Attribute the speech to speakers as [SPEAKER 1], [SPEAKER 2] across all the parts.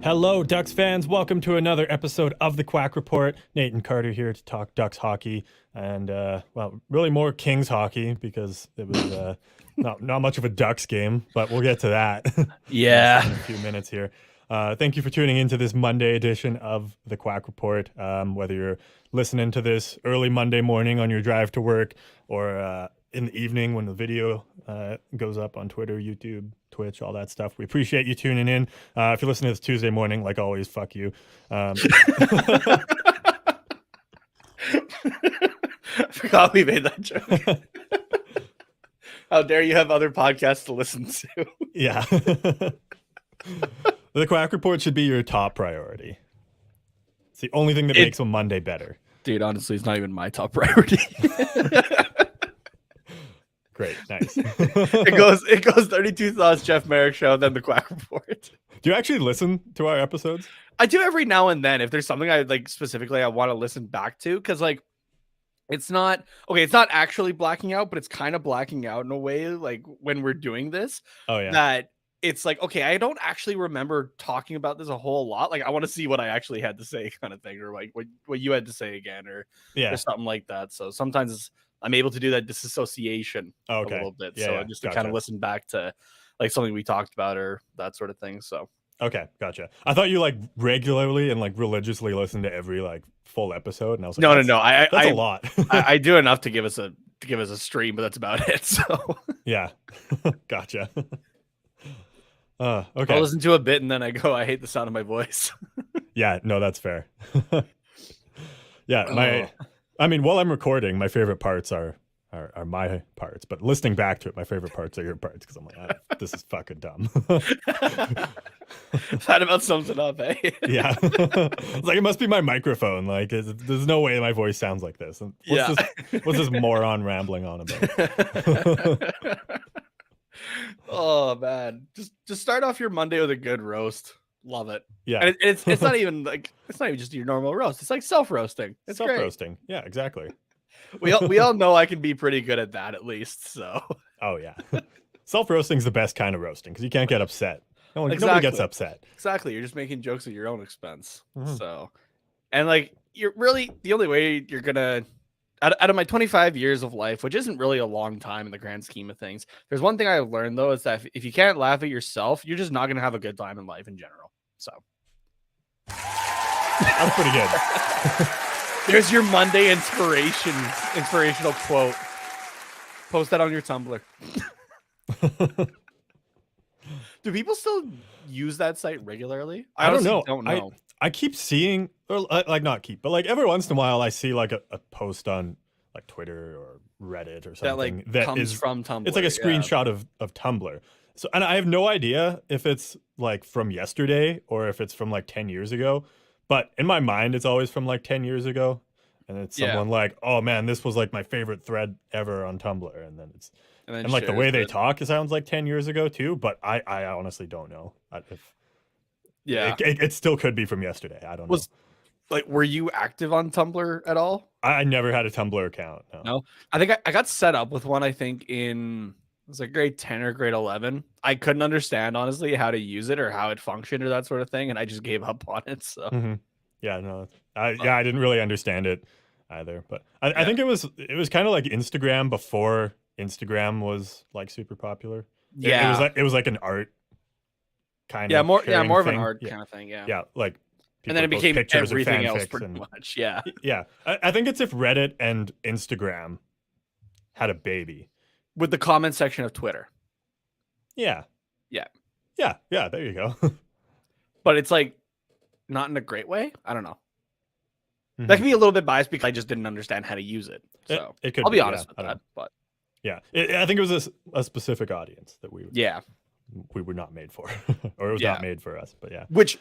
[SPEAKER 1] Hello, Ducks fans. Welcome to another episode of the Quack Report. Nathan Carter here to talk Ducks hockey and, well, really more Kings hockey because it was not much of a Ducks game, but we'll get to that
[SPEAKER 2] Yeah.
[SPEAKER 1] in a few minutes here. Thank you for tuning into this Monday edition of the Quack Report. Whether you're listening to this early Monday morning on your drive to work or in the evening when the video goes up on Twitter, YouTube, Twitch, all that stuff. We appreciate you tuning in. If you're listening to this Tuesday morning, like always, fuck you.
[SPEAKER 2] I forgot we made that joke. How dare you have other podcasts to listen to?
[SPEAKER 1] Yeah. The Quack Report should be your top priority. It's the only thing that makes a Monday better.
[SPEAKER 2] Dude, honestly, it's not even my top priority.
[SPEAKER 1] Great, nice.
[SPEAKER 2] It goes 32 Thoughts, Jeff Merrick Show, then the Quack Report.
[SPEAKER 1] Do you actually listen to our episodes?
[SPEAKER 2] I do every now and then if there's something I like specifically I want to listen back to, because like it's not actually blacking out, but it's kind of blacking out in a way, like when we're doing this.
[SPEAKER 1] Oh yeah.
[SPEAKER 2] That it's like, okay, I don't actually remember talking about this a whole lot. Like I want to see what I actually had to say, kind of thing, or like what you had to say again, or something like that. So sometimes I'm able to do that disassociation a little bit.
[SPEAKER 1] Yeah,
[SPEAKER 2] just to kind of listen back to like something we talked about or that sort of thing. So
[SPEAKER 1] okay, gotcha. I thought you like regularly and like religiously listened to every like full episode, and I was like,
[SPEAKER 2] no.
[SPEAKER 1] That's a lot.
[SPEAKER 2] I do enough to give us a stream, but that's about it. So
[SPEAKER 1] yeah, gotcha. Okay.
[SPEAKER 2] I'll listen to a bit and then I go, I hate the sound of my voice.
[SPEAKER 1] Yeah, no, that's fair. Yeah, I mean, while I'm recording, my favorite parts are my parts, but listening back to it, my favorite parts are your parts because I'm like, this is fucking dumb.
[SPEAKER 2] That about sums it up, eh?
[SPEAKER 1] Yeah. It's like, it must be my microphone. Like, there's no way my voice sounds like this. And what's this moron rambling on about?
[SPEAKER 2] Oh, man. Just start off your Monday with a good roast. Love it.
[SPEAKER 1] Yeah.
[SPEAKER 2] And it's not even just your normal roast. It's like self-roasting. It's
[SPEAKER 1] self-roasting. Great. Yeah, exactly.
[SPEAKER 2] We all know I can be pretty good at that, at least. So.
[SPEAKER 1] Oh yeah. Self-roasting is the best kind of roasting because you can't get upset. Nobody gets upset.
[SPEAKER 2] Exactly. You're just making jokes at your own expense. Mm-hmm. So, and like, you're really the only way you're gonna out of my 25 years of life, which isn't really a long time in the grand scheme of things. There's one thing I've learned though, is that if you can't laugh at yourself, you're just not gonna have a good time in life in general. So
[SPEAKER 1] that's pretty good.
[SPEAKER 2] There's your Monday inspirational quote. Post that on your Tumblr. Do people still use that site regularly?
[SPEAKER 1] I don't know. I keep seeing, or like not keep, but like every once in a while I see like a post on like Twitter or Reddit or something
[SPEAKER 2] that comes from Tumblr.
[SPEAKER 1] It's like a screenshot of Tumblr. So, and I have no idea if it's like from yesterday or if it's from like 10 years ago, but in my mind, it's always from like 10 years ago. And it's someone like, oh man, this was like my favorite thread ever on Tumblr. And then and like the way they talk, it sounds like 10 years ago too, but I honestly don't know. It still could be from yesterday. I don't know.
[SPEAKER 2] Like, were you active on Tumblr at all?
[SPEAKER 1] I never had a Tumblr account.
[SPEAKER 2] No? I think I got set up with one, I think it was like grade 10 or grade 11. I couldn't understand, honestly, how to use it or how it functioned or that sort of thing. And I just gave up on it. So,
[SPEAKER 1] yeah, no, I didn't really understand it either. But I think it was kind of like Instagram before Instagram was like super popular.
[SPEAKER 2] Yeah.
[SPEAKER 1] It was like an art kind of
[SPEAKER 2] more
[SPEAKER 1] thing.
[SPEAKER 2] of an art kind of thing. Yeah.
[SPEAKER 1] Yeah. Like,
[SPEAKER 2] and then it became everything else pretty much. Yeah.
[SPEAKER 1] Yeah. I think it's if Reddit and Instagram had a baby.
[SPEAKER 2] With the comment section of Twitter.
[SPEAKER 1] Yeah.
[SPEAKER 2] Yeah.
[SPEAKER 1] Yeah. Yeah. There you go.
[SPEAKER 2] But it's like not in a great way. I don't know. Mm-hmm. That can be a little bit biased because I just didn't understand how to use it. So
[SPEAKER 1] it could
[SPEAKER 2] I'll be honest with that. But
[SPEAKER 1] yeah, I think it was a specific audience that we were not made for, or it was not made for us. But yeah,
[SPEAKER 2] which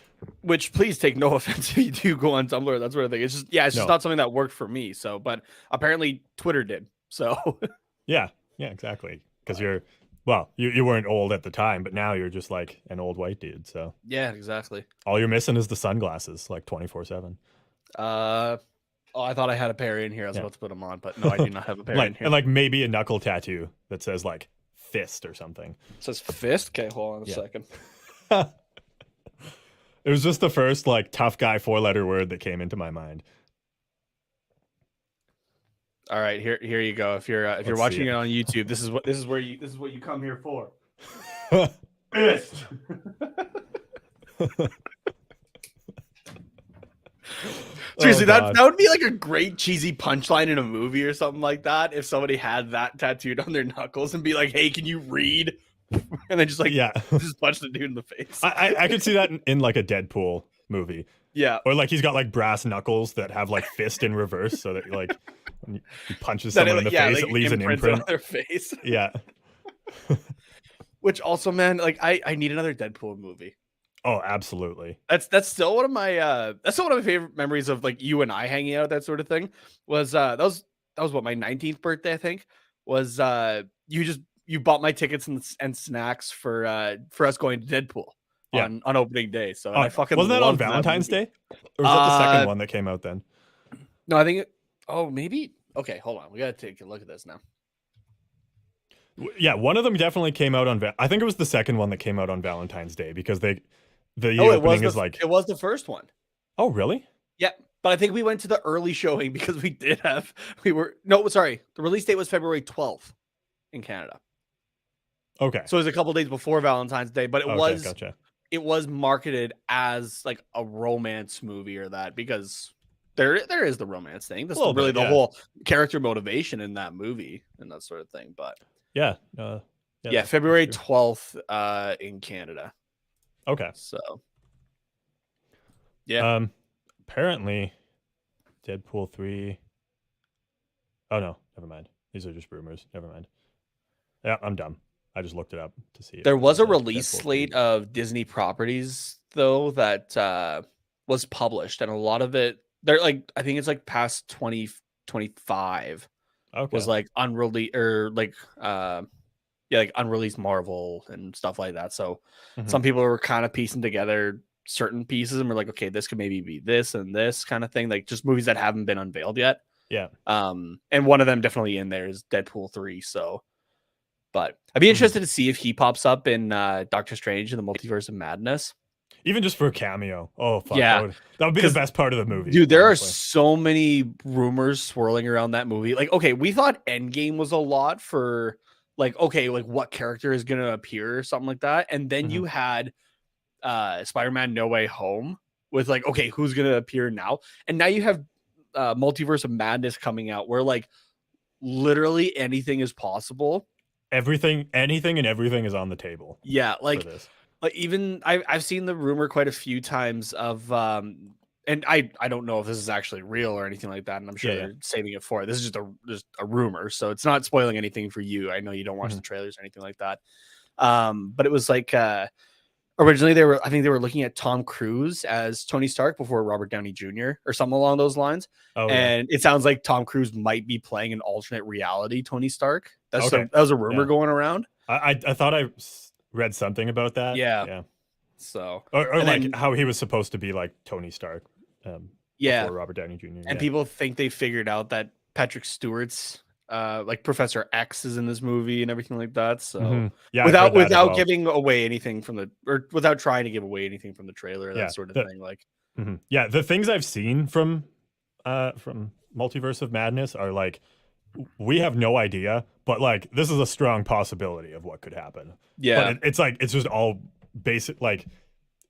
[SPEAKER 2] please take no offense if you do go on Tumblr, that sort of thing. It's just it's just not something that worked for me. So, but apparently Twitter did. So
[SPEAKER 1] yeah, exactly. Because you weren't old at the time, but now you're just like an old white dude. So
[SPEAKER 2] yeah, exactly.
[SPEAKER 1] All you're missing is the sunglasses, like 24/7.
[SPEAKER 2] I thought I had a pair in here. I was about to put them on, but no, I do not have a pair in here.
[SPEAKER 1] And like maybe a knuckle tattoo that says like fist or something.
[SPEAKER 2] It says fist? Okay, hold on a second.
[SPEAKER 1] It was just the first like tough guy 4-letter word that came into my mind.
[SPEAKER 2] All right, here you go. If you're watching it on YouTube, this is what you come here for. Fist. Seriously, that would be like a great cheesy punchline in a movie or something like that. If somebody had that tattooed on their knuckles and be like, "Hey, can you read?" And then just punch the dude in the face.
[SPEAKER 1] I could see that in like a Deadpool movie.
[SPEAKER 2] Yeah,
[SPEAKER 1] or like he's got like brass knuckles that have like fist in reverse, so that like when he punches someone in the face, it leaves an imprint
[SPEAKER 2] on their face.
[SPEAKER 1] Yeah.
[SPEAKER 2] Which also, man, like I need another Deadpool movie.
[SPEAKER 1] Oh, absolutely.
[SPEAKER 2] That's still one of my favorite memories of like you and I hanging out, that sort of thing. Was that was what, my 19th birthday, I think. Was you bought my tickets and snacks for us going to Deadpool on opening day. So I fucking
[SPEAKER 1] wasn't that on Valentine's Day? Or was that the second one that came out then?
[SPEAKER 2] No, I think maybe. Okay, hold on. We gotta take a look at this now.
[SPEAKER 1] Yeah, one of them definitely came out on I think it was the second one that came out on Valentine's Day, because it
[SPEAKER 2] was the first one.
[SPEAKER 1] Oh, really?
[SPEAKER 2] Yeah, but I think we went to the early showing because the release date was February 12th in Canada.
[SPEAKER 1] Okay.
[SPEAKER 2] So it was a couple days before Valentine's Day, but
[SPEAKER 1] gotcha.
[SPEAKER 2] It was marketed as like a romance movie or that, because there is the romance thing. That's really the whole character motivation in that movie and that sort of thing. But February 12th in Canada.
[SPEAKER 1] Okay.
[SPEAKER 2] So yeah.
[SPEAKER 1] Apparently Deadpool 3. Oh no, never mind. These are just rumors. Never mind. Yeah, I'm dumb. I just looked it up to see.
[SPEAKER 2] There was a release slate of Disney properties though that was published, and a lot of it, they're like, I think it's like past 2025 was like unreleased, or like like unreleased Marvel and stuff like that. So some people were kind of piecing together certain pieces and were like, okay, this could maybe be this and this kind of thing, like just movies that haven't been unveiled yet.
[SPEAKER 1] Yeah.
[SPEAKER 2] And one of them definitely in there is Deadpool 3. So, but I'd be interested to see if he pops up in Doctor Strange in the Multiverse of Madness.
[SPEAKER 1] Even just for a cameo. Oh, fuck.
[SPEAKER 2] Yeah.
[SPEAKER 1] That would be the best part of the movie.
[SPEAKER 2] Dude, there are so many rumors swirling around that movie. Like, okay, we thought Endgame was a lot for like, okay, like what character is going to appear or something like that. And then you had Spider-Man No Way Home with like, okay, who's going to appear now? And now you have Multiverse of Madness coming out, where like literally anything is possible.
[SPEAKER 1] Anything and everything is on the table.
[SPEAKER 2] Yeah, like even I've seen the rumor quite a few times of and I don't know if this is actually real or anything like that, and I'm sure they're saving it for it. This is just a rumor, so it's not spoiling anything for you. I know you don't watch the trailers or anything like that. But it was like originally I think they were looking at Tom Cruise as Tony Stark before Robert Downey Jr. or something along those lines. And it sounds like Tom Cruise might be playing an alternate reality Tony Stark. That was a rumor going around.
[SPEAKER 1] I thought I read something about that.
[SPEAKER 2] Yeah. So
[SPEAKER 1] or like then, how he was supposed to be like Tony Stark. Before Robert Downey Jr.
[SPEAKER 2] And people think they figured out that Patrick Stewart's like Professor X is in this movie and everything like that. So without giving away anything without trying to give away anything from the trailer, that sort of thing. Like
[SPEAKER 1] the things I've seen from Multiverse of Madness are like, we have no idea, but like this is a strong possibility of what could happen. But it's like it's just all basic, like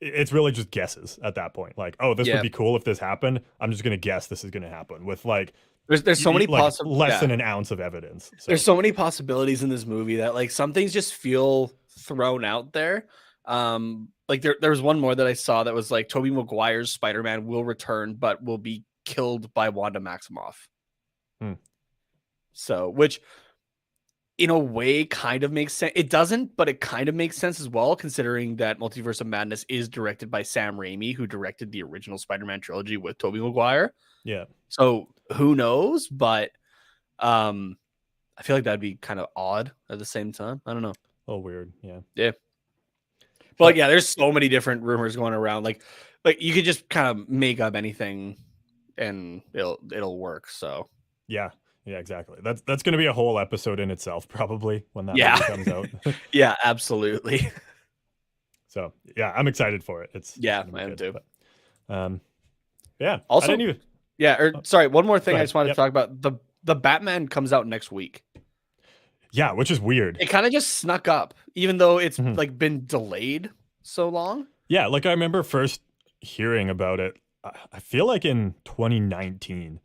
[SPEAKER 1] it's really just guesses at that point. Like, oh, this would be cool if this happened. I'm just gonna guess this is gonna happen with like
[SPEAKER 2] there's so many
[SPEAKER 1] less than an ounce of evidence. So.
[SPEAKER 2] There's so many possibilities in this movie that like some things just feel thrown out there. Like there was one more that I saw that was like Tobey Maguire's Spider-Man will return, but will be killed by Wanda Maximoff. So, which in a way kind of makes sense. It doesn't, but it kind of makes sense as well, considering that Multiverse of Madness is directed by Sam Raimi, who directed the original Spider-Man trilogy with Tobey Maguire.
[SPEAKER 1] Yeah.
[SPEAKER 2] So who knows? But I feel like that'd be kind of odd at the same time. I don't know.
[SPEAKER 1] Oh, weird. Yeah.
[SPEAKER 2] Yeah. But like, there's so many different rumors going around. Like you could just kind of make up anything and it'll work. So
[SPEAKER 1] yeah, exactly. That's going to be a whole episode in itself, probably, when that movie comes out.
[SPEAKER 2] Yeah, absolutely.
[SPEAKER 1] So yeah, I'm excited for it.
[SPEAKER 2] I am too.
[SPEAKER 1] But, yeah.
[SPEAKER 2] Also, sorry, one more thing I just wanted to talk about. The Batman comes out next week.
[SPEAKER 1] Yeah, which is weird.
[SPEAKER 2] It kind of just snuck up, even though it's like been delayed so long.
[SPEAKER 1] Yeah, like I remember first hearing about it. I feel like in 2019,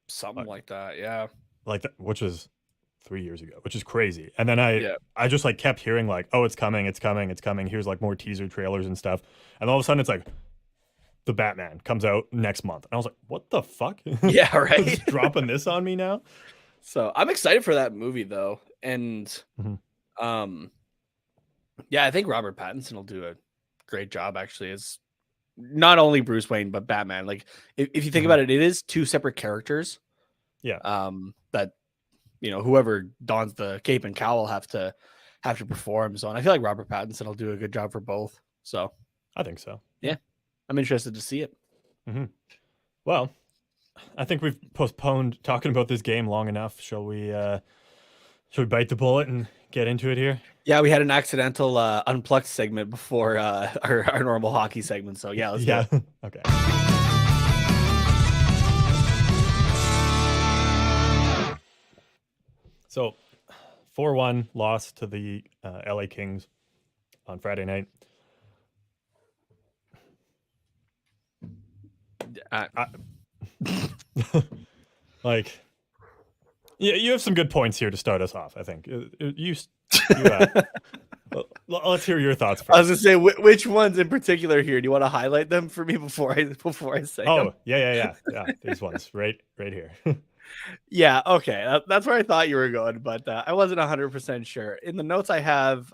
[SPEAKER 2] something like that. Yeah,
[SPEAKER 1] like that, which was 3 years ago, which is crazy. And then I just like kept hearing like, oh, it's coming. Here's like more teaser trailers and stuff. And all of a sudden, it's like the Batman comes out next month. And I was like, what the fuck?
[SPEAKER 2] Yeah, right.
[SPEAKER 1] Just dropping this on me now.
[SPEAKER 2] So I'm excited for that movie though, and yeah, I think Robert Pattinson will do a great job. Actually, as not only Bruce Wayne but Batman. Like if you think about it, it is two separate characters.
[SPEAKER 1] Yeah.
[SPEAKER 2] That whoever dons the cape and cowl have to perform. So, and I feel like Robert Pattinson will do a good job for both. So
[SPEAKER 1] I think so.
[SPEAKER 2] Yeah, I'm interested to see it.
[SPEAKER 1] Well, I think we've postponed talking about this game long enough. Shall we bite the bullet and get into it here?
[SPEAKER 2] Yeah, we had an accidental unplugged segment before our normal hockey segment. So yeah, let's do it.
[SPEAKER 1] Okay. So 4-1 loss to the LA Kings on Friday night. Like, yeah, you have some good points here to start us off. I think let's hear your thoughts first.
[SPEAKER 2] I was gonna say which ones in particular here. Do you want to highlight them for me before I say?
[SPEAKER 1] Oh, them? Yeah. These ones right here.
[SPEAKER 2] Yeah, okay, that's where I thought you were going, but I wasn't 100% sure. In the notes I have,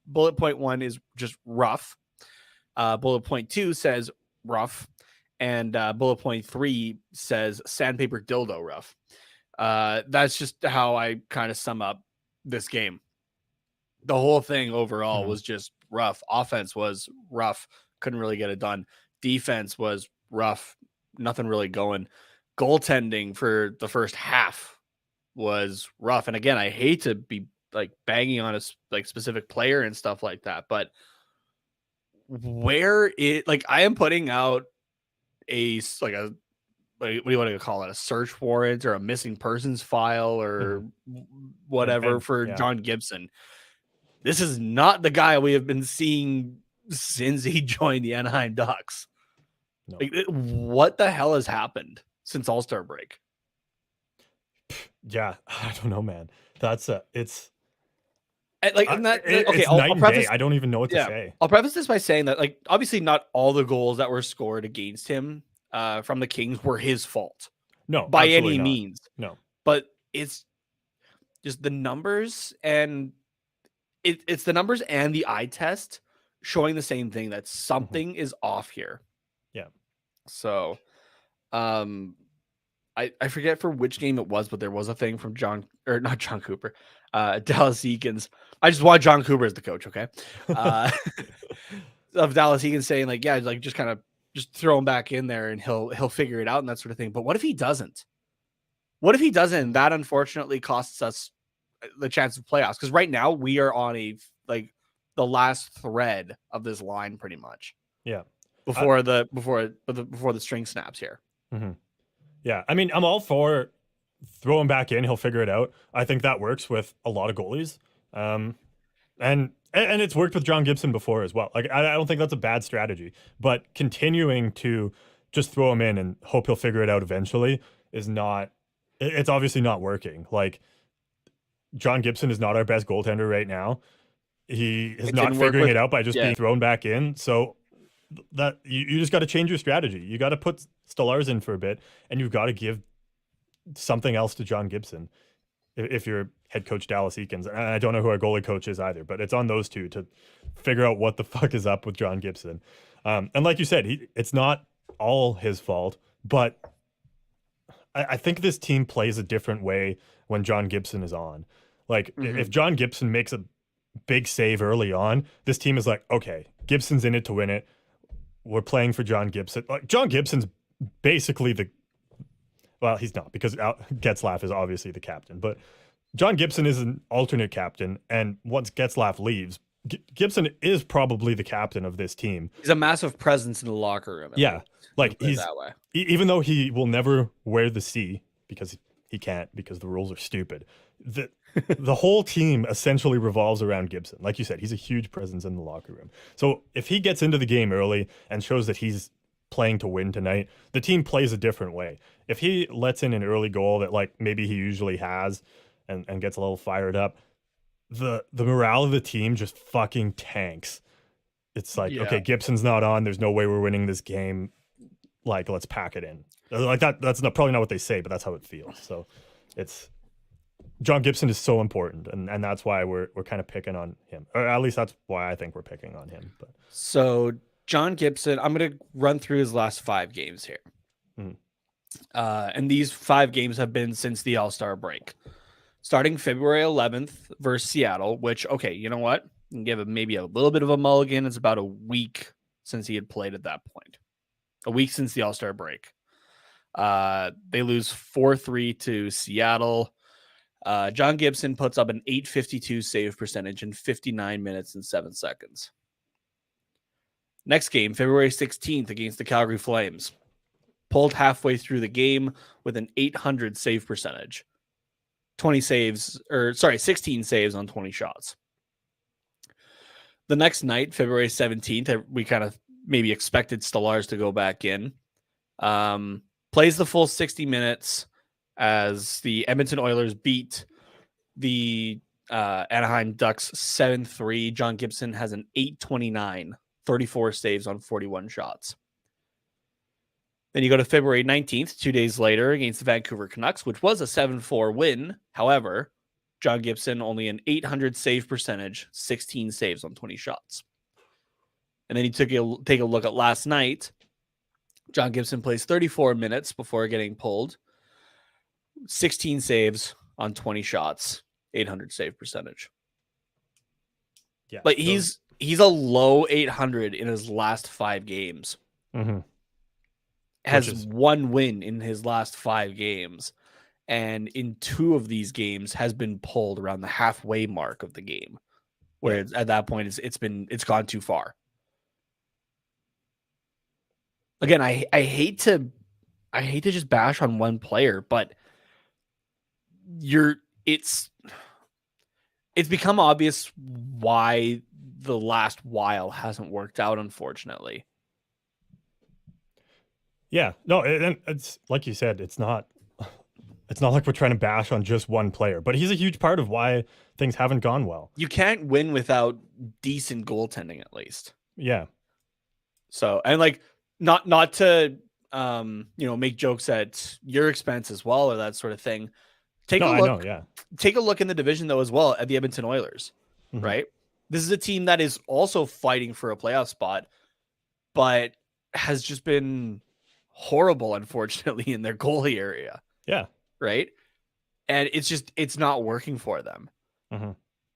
[SPEAKER 2] bullet point 1 is just rough. Bullet point 2 says rough. And bullet point 3 says sandpaper dildo rough. That's just how I kind of sum up this game. The whole thing overall was just rough. Offense was rough. Couldn't really get it done. Defense was rough. Nothing really going. Goaltending for the first half was rough. And again, I hate to be like banging on a specific player and stuff like that, but I am putting out what do you want to call it? A search warrant or a missing persons file or whatever for John Gibson. This is not the guy we have been seeing since he joined the Anaheim Ducks. No. What the hell has happened since All-Star break?
[SPEAKER 1] Yeah, I don't know, man. It's
[SPEAKER 2] okay.
[SPEAKER 1] I'll preface. I don't even know what to say.
[SPEAKER 2] I'll preface this by saying that, like, obviously, not all the goals that were scored against him from the Kings were his fault.
[SPEAKER 1] No,
[SPEAKER 2] by any means.
[SPEAKER 1] No,
[SPEAKER 2] but it's just the numbers, and it's the numbers and the eye test showing the same thing, that something is off here.
[SPEAKER 1] Yeah.
[SPEAKER 2] So, I forget for which game it was, but there was a thing from not John Cooper, Dallas Eakins. I just want John Cooper as the coach, okay? Of Dallas Eakins saying like, yeah, like just kind of just throw him back in there and he'll figure it out and that sort of thing. But what if he doesn't? What if he doesn't? That unfortunately costs us the chance of playoffs, because right now we are on the last thread of this line pretty much.
[SPEAKER 1] Yeah.
[SPEAKER 2] Before the string snaps here.
[SPEAKER 1] Yeah, I mean, I'm all for throw him back in. He'll figure it out. I think that works with a lot of goalies, and it's worked with John Gibson before as well. Like, I don't think that's a bad strategy. But continuing to just throw him in and hope he'll figure it out eventually is not. It's obviously not working. Like, John Gibson is not our best goaltender right now. He is not figuring it out by just being thrown back in. So that you just got to change your strategy. You got to put Stolarz in for a bit, and you've got to give something else to John Gibson if you're head coach Dallas Eakins. And I don't know who our goalie coach is either, but it's on those two to figure out what the fuck is up with John Gibson. And like you said, it's not all his fault, but I think this team plays a different way when John Gibson is on. Like, if John Gibson makes a big save early on, this team is like, okay, Gibson's in it to win it. We're playing for John Gibson. Like, John Gibson's basically he's not, because Getzlaf is obviously the captain, but John Gibson is an alternate captain, and once Getzlaf leaves, Gibson is probably the captain of this team.
[SPEAKER 2] He's a massive presence in the locker room.
[SPEAKER 1] Yeah, like
[SPEAKER 2] he's that way.
[SPEAKER 1] Even though he will never wear the C because he can't, because the rules are stupid. The whole team essentially revolves around Gibson. Like you said, he's a huge presence in the locker room. So if he gets into the game early and shows that he's playing to win tonight, the team plays a different way. If he lets in an early goal that like maybe he usually has and gets a little fired up, the morale of the team just fucking tanks. It's like, okay, Gibson's not on. There's no way we're winning this game. Like, let's pack it in. Like that. That's probably not what they say, but that's how it feels. So it's John Gibson is so important, and that's why we're kind of picking on him. Or at least that's why I think we're picking on him. But
[SPEAKER 2] so John Gibson, I'm going to run through his last 5 games here. And these 5 games have been since the All-Star break. Starting February 11th versus Seattle, which, okay, you know what? You can give him maybe a little bit of a mulligan. It's about a week since he had played at that point. A week since the All-Star break. They lose 4-3 to Seattle. John Gibson puts up an .852 save percentage in 59 minutes and 7 seconds. Next game, February 16th against the Calgary Flames. Pulled halfway through the game with an .800 save percentage. 16 saves on 20 shots. The next night, February 17th, we kind of maybe expected Stolarz to go back in. Plays the full 60 minutes as the Edmonton Oilers beat the Anaheim Ducks 7-3. John Gibson has an .829, 34 saves on 41 shots. Then you go to February 19th, 2 days later, against the Vancouver Canucks, which was a 7-4 win. However, John Gibson only an .800 save percentage, 16 saves on 20 shots. And then you take a look at last night. John Gibson plays 34 minutes before getting pulled. 16 saves on 20 shots, .800 save percentage.
[SPEAKER 1] Yeah,
[SPEAKER 2] but he's a low .800 in his last 5 games. Has 1 win in his last 5 games, and in 2 of these games has been pulled around the halfway mark of the game, where at that point it's gone too far. Again, I hate to just bash on one player, but it's become obvious why the last while hasn't worked out, unfortunately.
[SPEAKER 1] Yeah, no, and it's like you said, it's not like we're trying to bash on just one player, but he's a huge part of why things haven't gone well.
[SPEAKER 2] You can't win without decent goaltending, at least.
[SPEAKER 1] Yeah.
[SPEAKER 2] So, and like, not to make jokes at your expense as well, or that sort of thing. Take a look in the division though as well at the Edmonton Oilers, right? This is a team that is also fighting for a playoff spot, but has just been horrible, unfortunately, in their goalie area.
[SPEAKER 1] Yeah.
[SPEAKER 2] Right. And it's not working for them.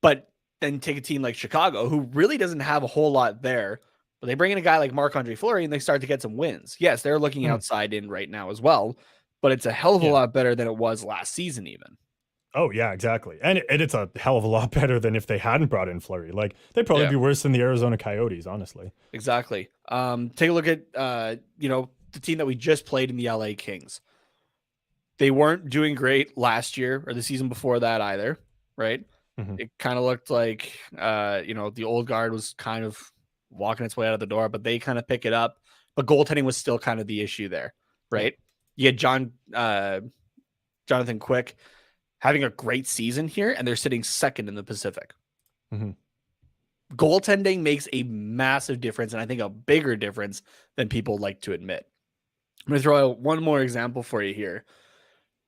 [SPEAKER 2] But then take a team like Chicago, who really doesn't have a whole lot there, but they bring in a guy like Marc-Andre Fleury and they start to get some wins. Yes, they're looking outside in right now as well, but it's a hell of a lot better than it was last season even.
[SPEAKER 1] Oh, yeah, exactly. And it's a hell of a lot better than if they hadn't brought in Fleury. Like, they'd probably be worse than the Arizona Coyotes, honestly.
[SPEAKER 2] Exactly. Take a look at, the team that we just played in the LA Kings. They weren't doing great last year or the season before that either, right? It kind of looked like, the old guard was kind of walking its way out of the door, but they kind of pick it up. But goaltending was still kind of the issue there, right? You had Jonathan Quick having a great season here, and they're sitting second in the Pacific. Goaltending makes a massive difference, and I think a bigger difference than people like to admit. I'm going to throw out one more example for you here.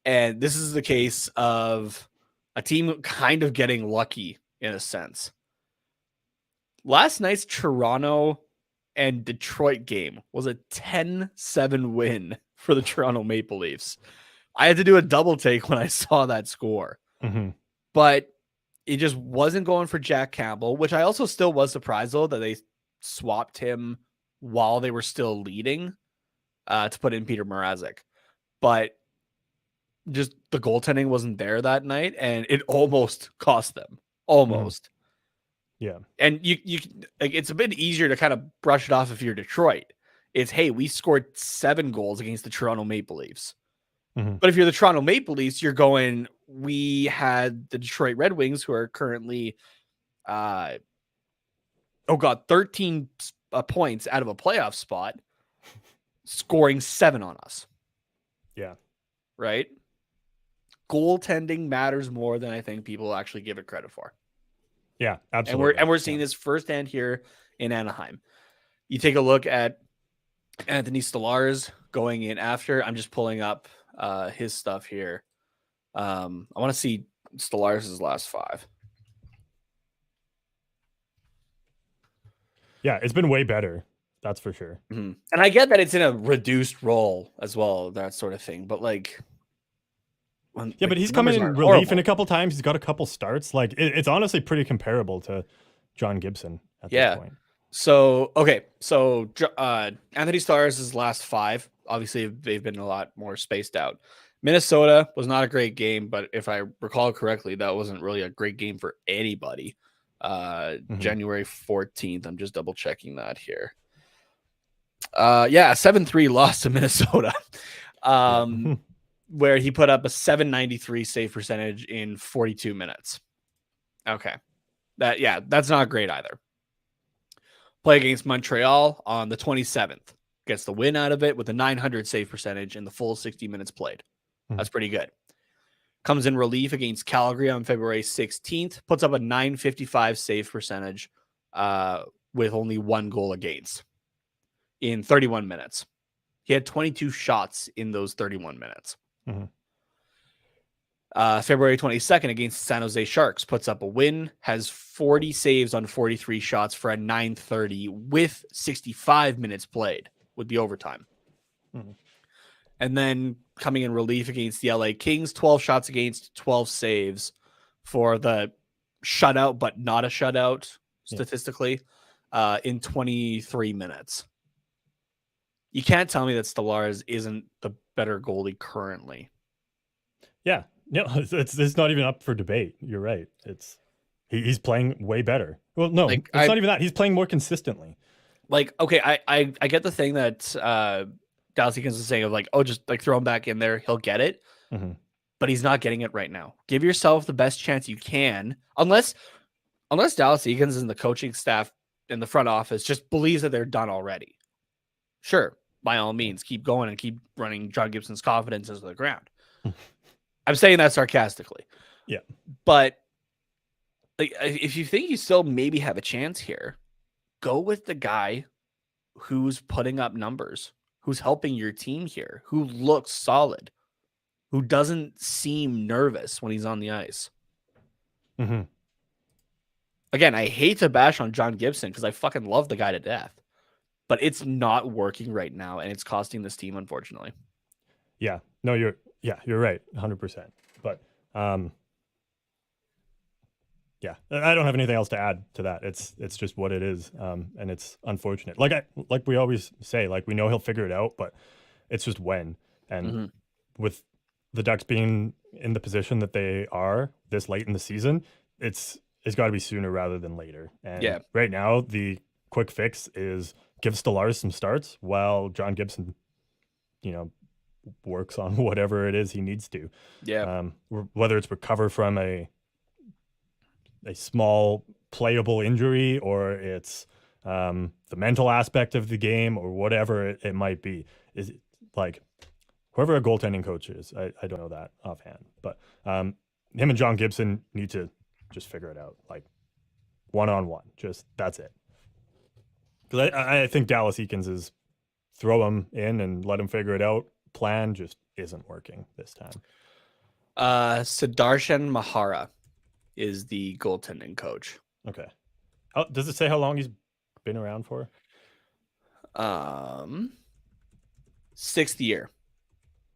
[SPEAKER 2] And this is the case of a team kind of getting lucky in a sense. Last night's Toronto and Detroit game was a 10-7 win for the Toronto Maple Leafs. I had to do a double take when I saw that score. But it just wasn't going for Jack Campbell, which I also still was surprised, though, that they swapped him while they were still leading to put in Peter Mrazek. But just the goaltending wasn't there that night, and it almost cost them. Almost.
[SPEAKER 1] Yeah.
[SPEAKER 2] And you like, it's a bit easier to kind of brush it off if you're Detroit. It's, hey, we scored 7 goals against the Toronto Maple Leafs.
[SPEAKER 1] Mm-hmm.
[SPEAKER 2] But if you're the Toronto Maple Leafs, you're going, we had the Detroit Red Wings, who are currently 13 points out of a playoff spot, scoring 7 on us.
[SPEAKER 1] Yeah.
[SPEAKER 2] Right? Goaltending matters more than I think people actually give it credit for.
[SPEAKER 1] Yeah, absolutely.
[SPEAKER 2] And we're seeing this firsthand here in Anaheim. You take a look at Anthony Stolarz going in after. I'm just pulling up his stuff here. I want to see Stolarz' last 5.
[SPEAKER 1] Yeah, it's been way better. That's for sure.
[SPEAKER 2] Mm-hmm. And I get that it's in a reduced role as well, that sort of thing. But like,
[SPEAKER 1] but he's come in relief in a couple times. He's got a couple starts. Like it's honestly pretty comparable to John Gibson at this point.
[SPEAKER 2] So Anthony Stolarz' last 5, obviously they've been a lot more spaced out. Minnesota was not a great game, but if I recall correctly, that wasn't really a great game for anybody. January 14th. I'm just double checking that here. 7-3 loss to Minnesota. Where he put up a 793 save percentage in 42 minutes. Okay. That's not great either. Play against Montreal on the 27th. Gets the win out of it with a 900 save percentage in the full 60 minutes played. That's pretty good. Comes in relief against Calgary on February 16th. Puts up a 955 save percentage with only 1 goal against in 31 minutes. He had 22 shots in those 31 minutes. February 22nd against San Jose Sharks, puts up a win, has 40 saves on 43 shots for a 930 with 65 minutes played with the overtime. And then coming in relief against the LA Kings, 12 shots against, 12 saves for the shutout, but not a shutout statistically, in 23 minutes. You can't tell me that Stolarz isn't the better goalie currently.
[SPEAKER 1] Yeah, no, it's not even up for debate. You're right. He's playing way better. Well, no, it's not even that. He's playing more consistently.
[SPEAKER 2] Like, okay, I get the thing that Dallas Eakins is saying of like, oh, just like throw him back in there, he'll get it. But he's not getting it right now. Give yourself the best chance you can, unless Dallas Eakins and the coaching staff in the front office just believes that they're done already. Sure, by all means, keep going and keep running John Gibson's confidence into the ground. I'm saying that sarcastically.
[SPEAKER 1] Yeah.
[SPEAKER 2] But like, if you think you still maybe have a chance here, go with the guy who's putting up numbers, who's helping your team here, who looks solid, who doesn't seem nervous when he's on the ice. Again, I hate to bash on John Gibson because I fucking love the guy to death, but it's not working right now, and it's costing this team, unfortunately.
[SPEAKER 1] Yeah. No, you're right, 100%. But I don't have anything else to add to that. It's just what it is, and it's unfortunate. Like we always say, like we know he'll figure it out, but it's just when. And with the Ducks being in the position that they are this late in the season, it's got to be sooner rather than later. And right now, the quick fix is give Stolarz some starts while John Gibson, works on whatever it is he needs to. Whether it's recover from a small playable injury, or it's the mental aspect of the game, or whatever it might be. Is it like whoever a goaltending coach is? I don't know that offhand, but him and John Gibson need to just figure it out, like one-on-one. Just that's it. Because I think Dallas Eakins is throw him in and let him figure it out. Plan just isn't working this time.
[SPEAKER 2] Sudarshan Mahara is the goaltending coach.
[SPEAKER 1] Okay. Does it say how long he's been around for?
[SPEAKER 2] 6th year.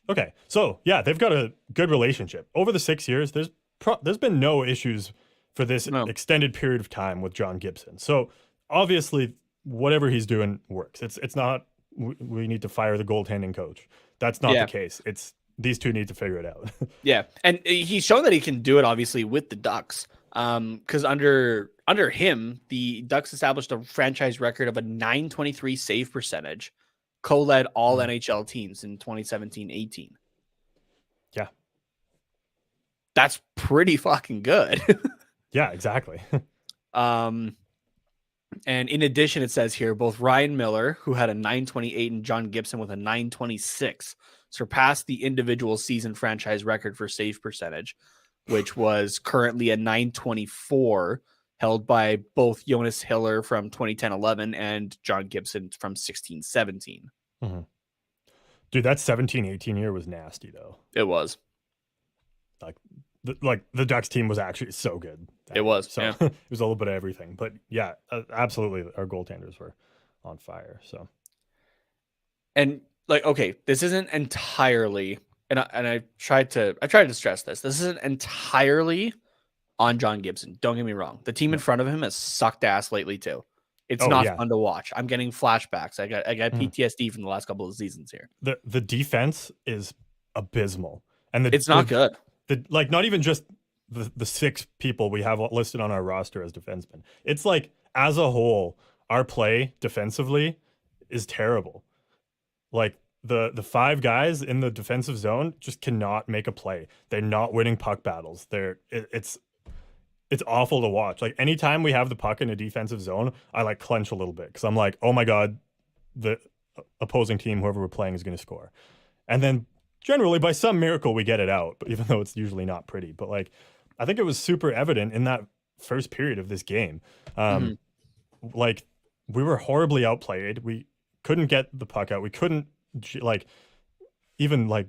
[SPEAKER 1] Okay. So yeah, they've got a good relationship. Over the 6 years, there's been no issues for this extended period of time with John Gibson. So obviously whatever he's doing works. It's not we need to fire the goaltending coach. That's not the case. It's these two need to figure it out.
[SPEAKER 2] And he's shown that he can do it, obviously, with the Ducks. Because under him, the Ducks established a franchise record of a .923 save percentage, co-led all NHL teams in 2017-18.
[SPEAKER 1] Yeah.
[SPEAKER 2] That's pretty fucking good.
[SPEAKER 1] Yeah, exactly.
[SPEAKER 2] And in addition, it says here, both Ryan Miller, who had a .928, and John Gibson with a .926, surpassed the individual season franchise record for save percentage, which was currently a .924, held by both Jonas Hiller from 2010-11 and John Gibson from 16-17.
[SPEAKER 1] Mm-hmm. Dude, that 17-18 year was nasty, though.
[SPEAKER 2] It was.
[SPEAKER 1] Like the Ducks team was actually so good.
[SPEAKER 2] It was.
[SPEAKER 1] So
[SPEAKER 2] yeah.
[SPEAKER 1] It was a little bit of everything. But yeah, absolutely, our goaltenders were on fire. So,
[SPEAKER 2] and like, okay, this isn't entirely, and I tried to stress this. This isn't entirely on John Gibson. Don't get me wrong. The team in front of him has sucked ass lately too. It's not fun to watch. I'm getting flashbacks. I got PTSD from the last couple of seasons here.
[SPEAKER 1] The defense is abysmal, and
[SPEAKER 2] it's not good.
[SPEAKER 1] Like not even just the 6 people we have listed on our roster as defensemen. It's like as a whole, our play defensively is terrible. Like the 5 guys in the defensive zone just cannot make a play. They're not winning puck battles. It's awful to watch. Like anytime we have the puck in a defensive zone, I like clench a little bit because I'm like, oh my God, the opposing team, whoever we're playing, is going to score. And then generally by some miracle we get it out, but even though it's usually not pretty. But like I think it was super evident in that first period of this game. Like we were horribly outplayed. We couldn't get the puck out. We couldn't like even like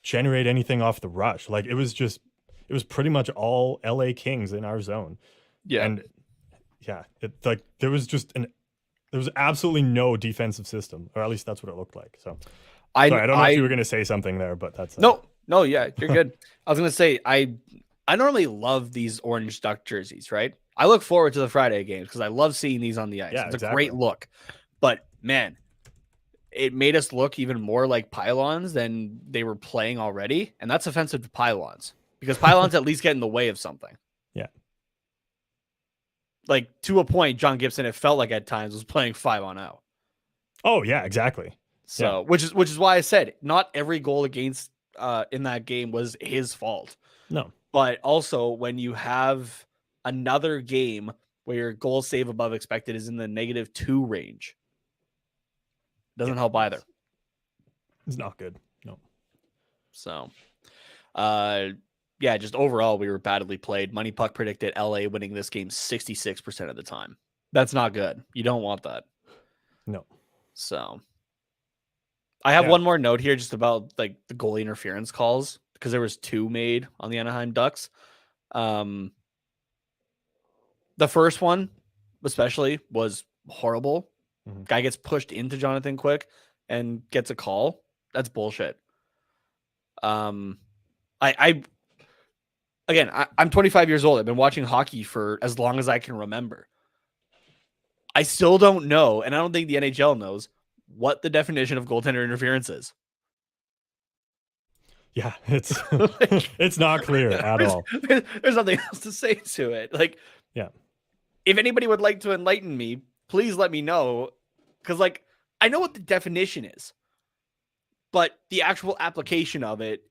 [SPEAKER 1] generate anything off the rush. Like it was pretty much all LA Kings in our zone.
[SPEAKER 2] Yeah.
[SPEAKER 1] And yeah, there was absolutely no defensive system, or at least that's what it looked like. So I don't know if you were going to say something there, but that's
[SPEAKER 2] no, yeah, you're good. I was going to say, I normally love these orange Duck jerseys, right? I look forward to the Friday games because I love seeing these on the ice.
[SPEAKER 1] Yeah,
[SPEAKER 2] it's a great look. But man, it made us look even more like pylons than they were playing already. And that's offensive to pylons because pylons at least get in the way of something.
[SPEAKER 1] Yeah.
[SPEAKER 2] Like to a point, John Gibson, it felt like at times was playing 5-on-0.
[SPEAKER 1] Oh yeah, exactly.
[SPEAKER 2] So, which is why I said not every goal against in that game was his fault.
[SPEAKER 1] No.
[SPEAKER 2] But also when you have another game where your goal save above expected is in the -2 range, doesn't help either.
[SPEAKER 1] It's not good. No.
[SPEAKER 2] So, yeah, just overall we were badly played. Money Puck predicted LA winning this game 66% of the time. That's not good. You don't want that.
[SPEAKER 1] No.
[SPEAKER 2] So I have one more note here just about like the goalie interference calls because there was 2 made on the Anaheim Ducks. The first one especially was horrible. Mm-hmm. Guy gets pushed into Jonathan Quick and gets a call. That's bullshit. I'm 25 years old. I've been watching hockey for as long as I can remember. I still don't know, and I don't think the NHL knows what the definition of goaltender interference is.
[SPEAKER 1] Yeah, it's it's not clear at all.
[SPEAKER 2] There's nothing else to say to it. Like,
[SPEAKER 1] yeah,
[SPEAKER 2] if anybody would like to enlighten me, please let me know. Because, like, I know what the definition is, but the actual application of it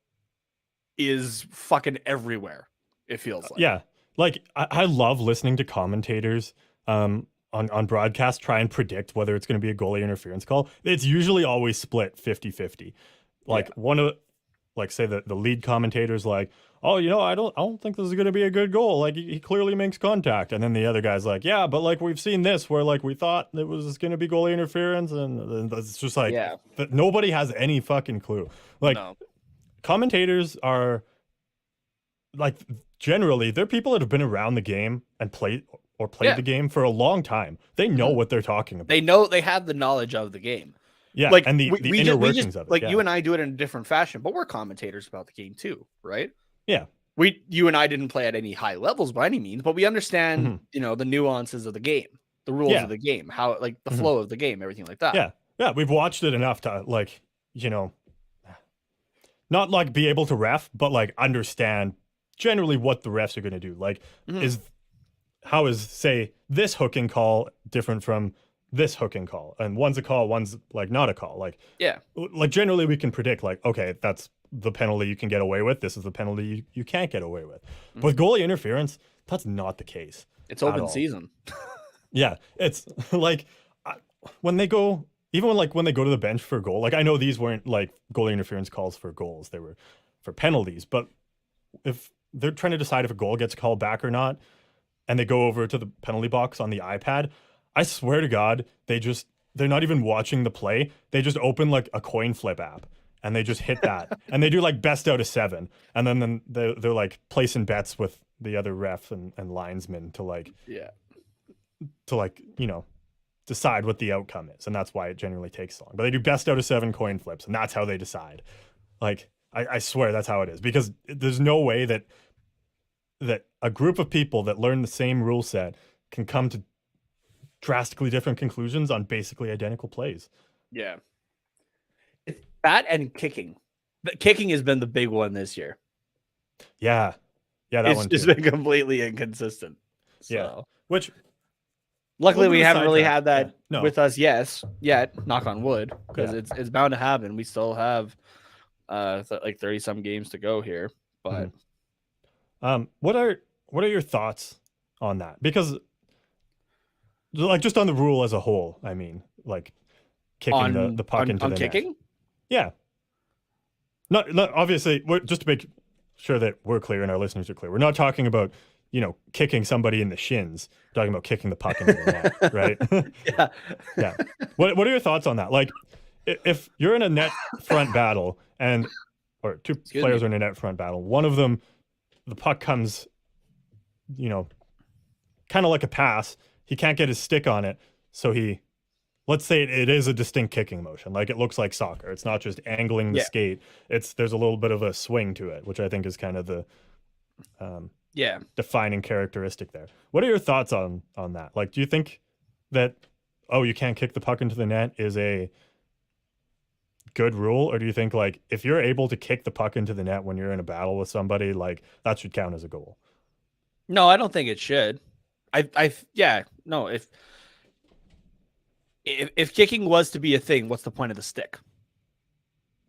[SPEAKER 2] is fucking everywhere. It feels like.
[SPEAKER 1] Yeah, like I love listening to commentators on broadcast try and predict whether it's going to be a goalie interference call. It's usually always split 50-50. Like one of like say the lead commentator's like, oh, I don't think this is going to be a good goal. Like he clearly makes contact. And then the other guy's like, yeah, but like we've seen this where like we thought it was going to be goalie interference. And it's just like, nobody has any fucking clue. Like commentators are like, generally they're people that have been around the game and played the game for a long time. They know what they're talking about.
[SPEAKER 2] They have the knowledge of the game.
[SPEAKER 1] Yeah,
[SPEAKER 2] like,
[SPEAKER 1] and the inner workings of it.
[SPEAKER 2] Like you and I do it in a different fashion, but we're commentators about the game too, right?
[SPEAKER 1] Yeah.
[SPEAKER 2] You and I didn't play at any high levels by any means, but we understand, the nuances of the game, the rules of the game, how like the flow of the game, everything like that.
[SPEAKER 1] Yeah. Yeah, we've watched it enough to like, not like be able to ref, but like understand generally what the refs are going to do. Like, how is, say, this hooking call different from this hooking call? And one's a call, one's like not a call. Like, like generally we can predict, like, okay, that's the penalty you can get away with. This is the penalty you can't get away with. But with goalie interference, that's not the case.
[SPEAKER 2] It's open season.
[SPEAKER 1] Yeah, it's like when they go, even when they go to the bench for a goal, like I know these weren't like goalie interference calls for goals, they were for penalties, but if they're trying to decide if a goal gets called back or not, and they go over to the penalty box on the iPad, I swear to God, they're not even watching the play. They just open like a coin flip app and they just hit that and they do like best out of 7. And then they're like placing bets with the other ref and linesmen to like, you know, decide what the outcome is. And that's why it generally takes long. But they do best out of 7 coin flips and that's how they decide. Like, I swear that's how it is, because there's no way that a group of people that learn the same rule set can come to drastically different conclusions on basically identical plays.
[SPEAKER 2] Yeah. It's that and kicking. But kicking has been the big one this year.
[SPEAKER 1] Yeah. Yeah,
[SPEAKER 2] it's just been completely inconsistent. So.
[SPEAKER 1] Yeah. Which
[SPEAKER 2] luckily we haven't really had that with us yet, knock on wood, because it's bound to happen. We still have like 30 some games to go here. But
[SPEAKER 1] what are your thoughts on that? Because like just on the rule as a whole, I mean, like kicking the puck into the
[SPEAKER 2] kicking?
[SPEAKER 1] net. Yeah. Not obviously, just to make sure that we're clear and our listeners are clear. We're not talking about, you know, kicking somebody in the shins. We're talking about kicking the puck into the net, right? Yeah. What are your thoughts on that? Like, if you're in a net front battle or two players are in a net front battle, one of them, the puck comes, you know, kind of like a pass. He can't get his stick on it, so let's say it is a distinct kicking motion, like it looks like soccer. It's not just angling the skate. There's a little bit of a swing to it, which I think is kind of the defining characteristic there. What are your thoughts on that? Like, do you think that you can't kick the puck into the net is a good rule, or do you think like if you're able to kick the puck into the net when you're in a battle with somebody, like that should count as a goal?
[SPEAKER 2] No, I don't think it should. If kicking was to be a thing, what's the point of the stick?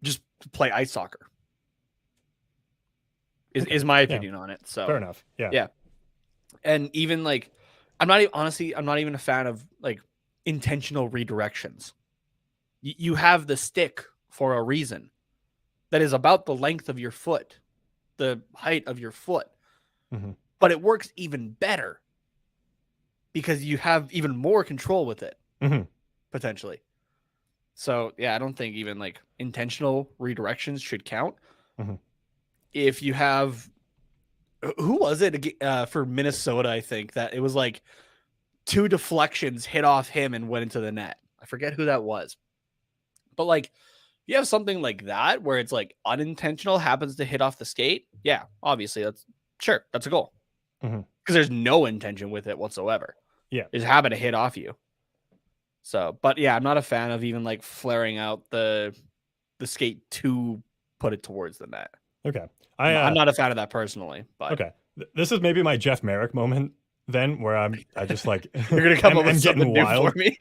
[SPEAKER 2] Just play ice soccer. Is my opinion on it. So
[SPEAKER 1] fair enough. Yeah.
[SPEAKER 2] And even like, I'm not even a fan of like intentional redirections. You have the stick for a reason that is about the length of your foot, the height of your foot, but it works even better because you have even more control with it, potentially. So yeah, I don't think even like intentional redirections should count. If you have, who was it for Minnesota? I think that it was like 2 deflections hit off him and went into the net. I forget who that was, but like you have something like that where it's like unintentional happens to hit off the skate. Yeah, obviously that's a goal because there's no intention with it whatsoever. Yeah, it's happened to hit off you. So, but yeah, I'm not a fan of even like flaring out the skate to put it towards the net.
[SPEAKER 1] Okay.
[SPEAKER 2] I'm not a fan of that personally, but
[SPEAKER 1] okay. This is maybe my Jeff Merrick moment then, where I just like
[SPEAKER 2] you're gonna come up with something new for me.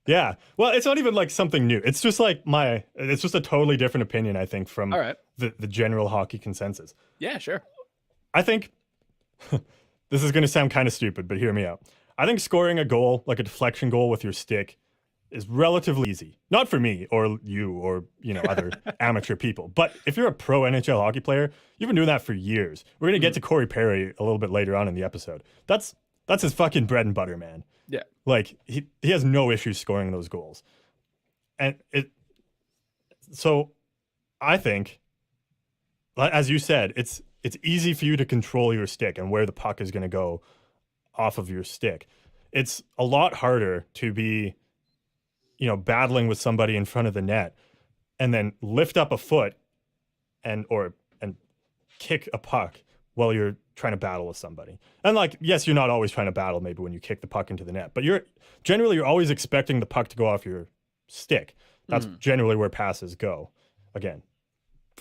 [SPEAKER 1] Yeah. Well, it's not even like something new. It's just like it's just a totally different opinion, I think, from the general hockey consensus.
[SPEAKER 2] Yeah, sure.
[SPEAKER 1] I think this is gonna sound kind of stupid, but hear me out. I think scoring a goal, like a deflection goal with your stick, is relatively easy. Not for me or you or, you know, other amateur people. But if you're a pro NHL hockey player, you've been doing that for years. We're going to get to Corey Perry a little bit later on in the episode. That's his fucking bread and butter, man.
[SPEAKER 2] Yeah.
[SPEAKER 1] Like he has no issues scoring those goals. And so I think, as you said, it's easy for you to control your stick and where the puck is going to go off of your stick. It's a lot harder to be, you know, battling with somebody in front of the net and then lift up a foot and kick a puck while you're trying to battle with somebody. And like, yes, you're not always trying to battle maybe when you kick the puck into the net, but you're always expecting the puck to go off your stick. That's generally where passes go. Again,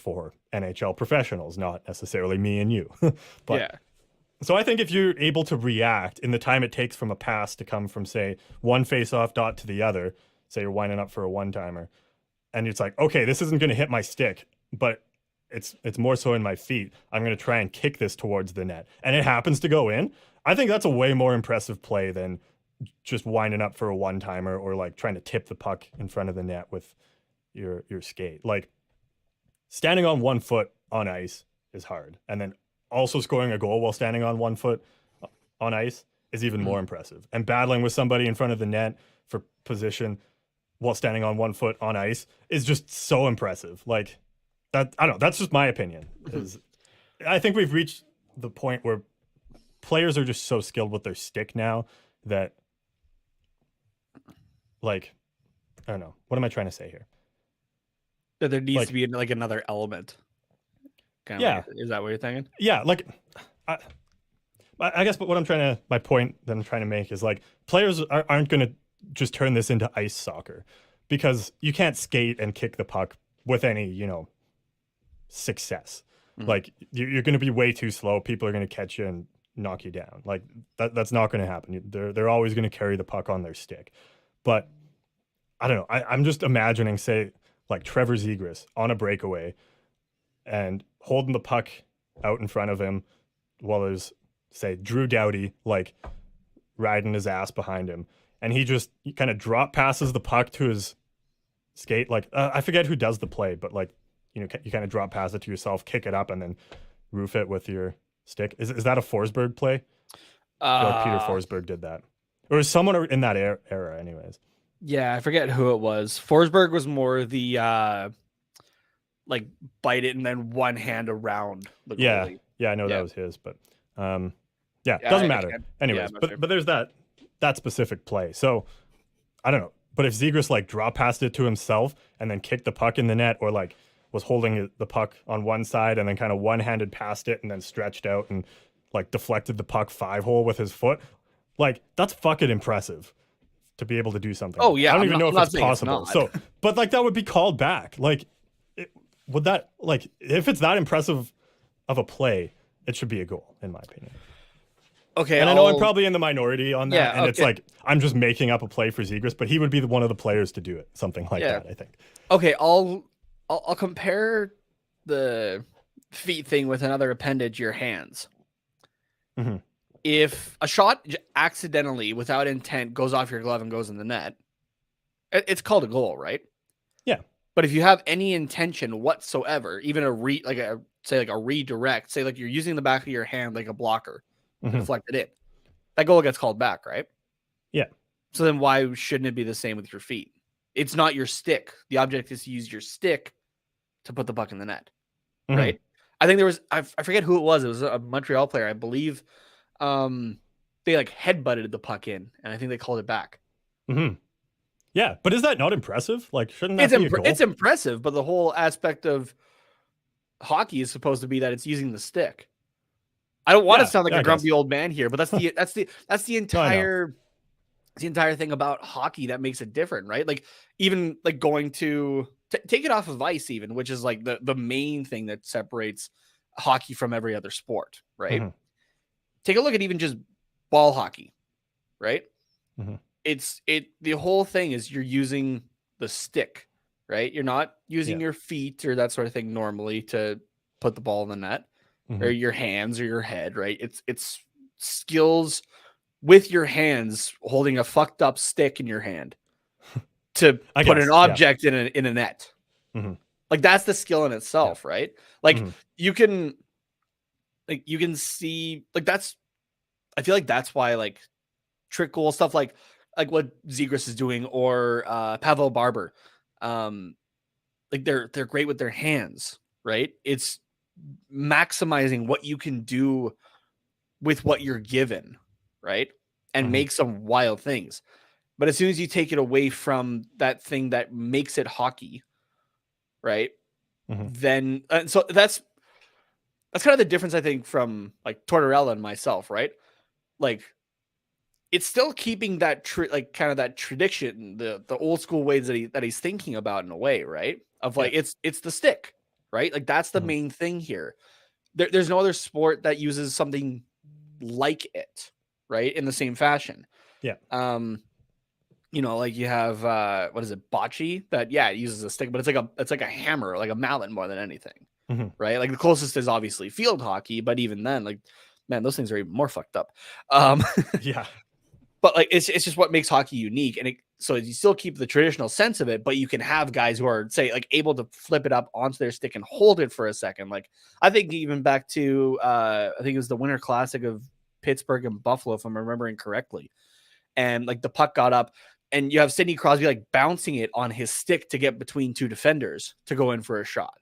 [SPEAKER 1] for NHL professionals, not necessarily me and you. But
[SPEAKER 2] yeah.
[SPEAKER 1] So I think if you're able to react in the time it takes from a pass to come from, say, one face-off dot to the other, say you're winding up for a one-timer, and it's like, okay, this isn't going to hit my stick, but it's more so in my feet. I'm going to try and kick this towards the net, and it happens to go in. I think that's a way more impressive play than just winding up for a one-timer or like trying to tip the puck in front of the net with your skate. Like standing on one foot on ice is hard, and then also scoring a goal while standing on one foot on ice is even more impressive. And battling with somebody in front of the net for position while standing on one foot on ice is just so impressive. Like that, I don't know, that's just my opinion. I think we've reached the point where players are just so skilled with their stick now that, like, I don't know. What am I trying to say here?
[SPEAKER 2] That there needs to be like another element.
[SPEAKER 1] Yeah.
[SPEAKER 2] Is that what you're thinking?
[SPEAKER 1] Yeah. Like, I guess, but my point that I'm trying to make is like players aren't going to just turn this into ice soccer because you can't skate and kick the puck with any, success. Like you're going to be way too slow. People are going to catch you and knock you down. Like that's not going to happen. They're always going to carry the puck on their stick. But I don't know. I'm just imagining, say, like Trevor Zegras on a breakaway and holding the puck out in front of him while there's, say, Drew Doughty, like, riding his ass behind him. And he kind of drop passes the puck to his skate. Like, I forget who does the play, but, like, you kind of drop pass it to yourself, kick it up, and then roof it with your stick. Is that a Forsberg play? I feel like Peter Forsberg did that. Or is someone in that era anyways?
[SPEAKER 2] Yeah, I forget who it was. Forsberg was more the like bite it and then one hand around the goalie.
[SPEAKER 1] Yeah, I know that was his, but doesn't matter. Anyways, but there's that specific play. So I don't know. But if Zegras like drop passed it to himself and then kicked the puck in the net, or like was holding the puck on one side and then kind of one-handed passed it and then stretched out and like deflected the puck 5-hole with his foot, like that's fucking impressive to be able to do something.
[SPEAKER 2] Oh yeah,
[SPEAKER 1] I don't even know if it's possible. So, but like that would be called back. Like, would that, like, if it's that impressive of a play, it should be a goal in my opinion.
[SPEAKER 2] Okay,
[SPEAKER 1] and I know I'm probably in the minority on that, and it's like I'm just making up a play for Zegras, but he would be one of the players to do it, something like that. I think.
[SPEAKER 2] Okay, I'll compare the feet thing with another appendage, your hands.
[SPEAKER 1] Mm-hmm.
[SPEAKER 2] If a shot accidentally, without intent, goes off your glove and goes in the net, it's called a goal, right?
[SPEAKER 1] Yeah.
[SPEAKER 2] But if you have any intention whatsoever, even a redirect, say like you're using the back of your hand like a blocker, deflect it in, that goal gets called back, right?
[SPEAKER 1] Yeah.
[SPEAKER 2] So then why shouldn't it be the same with your feet? It's not your stick. The object is to use your stick to put the puck in the net, right? I think there was, I forget who it was. It was a Montreal player, I believe. They like headbutted the puck in, and I think they called it back.
[SPEAKER 1] Yeah, but is that not impressive? Like, shouldn't that be a goal?
[SPEAKER 2] It's impressive, but the whole aspect of hockey is supposed to be that it's using the stick. I don't want to sound like a grumpy old man here, but that's the entire thing about hockey that makes it different, right? Like even like going to take it off of ice, even, which is like the main thing that separates hockey from every other sport, right? Take a look at even just ball hockey, right? The whole thing is you're using the stick, right? You're not using your feet or that sort of thing normally to put the ball in the net, or your hands or your head, right? It's skills with your hands holding a fucked up stick in your hand to put an object in a net. Like that's the skill in itself, right? Like you can see, like that's, I feel like that's why like trick goal stuff like what Zegras is doing, or Pavel Barber, like they're great with their hands, right? It's maximizing what you can do with what you're given, right? And make some wild things. But as soon as you take it away from that thing that makes it hockey, right? Then so that's kind of the difference, I think, from like Tortorella and myself, right? Like it's still keeping that like kind of that tradition, the old school ways that he's thinking about in a way, right? Of like it's the stick, right? Like that's the main thing here. There's no other sport that uses something like it, right? In the same fashion.
[SPEAKER 1] Yeah.
[SPEAKER 2] You know, like you have what is it, bocce? That it uses a stick, but it's like a hammer, like a mallet more than anything, right? Like the closest is obviously field hockey, but even then, like, man, those things are even more fucked up.
[SPEAKER 1] Yeah.
[SPEAKER 2] But like it's just what makes hockey unique, and so you still keep the traditional sense of it, but you can have guys who are, say, like able to flip it up onto their stick and hold it for a second. Like I think even back to I think it was the Winter Classic of Pittsburgh and Buffalo, if I'm remembering correctly, and like the puck got up, and you have Sidney Crosby like bouncing it on his stick to get between two defenders to go in for a shot,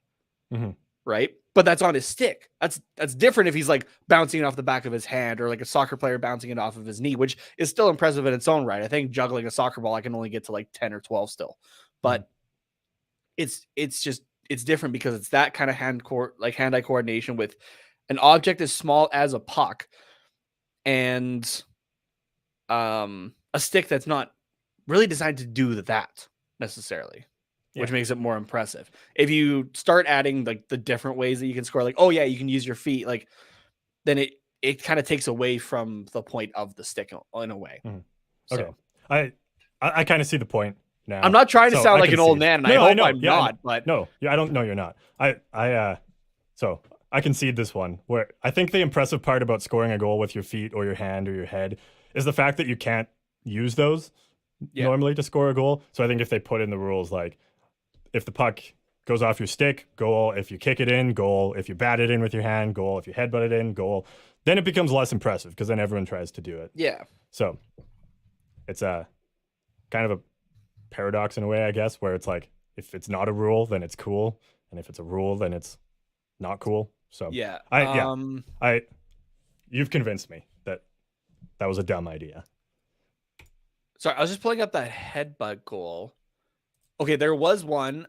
[SPEAKER 2] right? But that's on his stick. That's different if he's like bouncing it off the back of his hand, or like a soccer player bouncing it off of his knee, which is still impressive in its own right. I think juggling a soccer ball, I can only get to like 10 or 12 still, but it's different because it's that kind of hand-eye coordination with an object as small as a puck and a stick that's not really designed to do that necessarily. Which makes it more impressive. If you start adding like the different ways that you can score, like, oh yeah, you can use your feet, like, then it kind of takes away from the point of the stick in a way.
[SPEAKER 1] Okay. So. I kind of see the point now.
[SPEAKER 2] I'm not trying to sound like an old man, and I hope I'm not, but
[SPEAKER 1] no, I don't know you're not. So I concede this one, where I think the impressive part about scoring a goal with your feet or your hand or your head is the fact that you can't use those normally to score a goal. So I think if they put in the rules, like, if the puck goes off your stick, goal. If you kick it in, goal. If you bat it in with your hand, goal. If you headbutt it in, goal. Then it becomes less impressive because then everyone tries to do it.
[SPEAKER 2] Yeah.
[SPEAKER 1] So it's a kind of a paradox in a way, I guess, where it's like, if it's not a rule, then it's cool, and if it's a rule, then it's not cool. So you've convinced me that was a dumb idea.
[SPEAKER 2] Sorry, I was just pulling up that headbutt goal. Okay, there was one.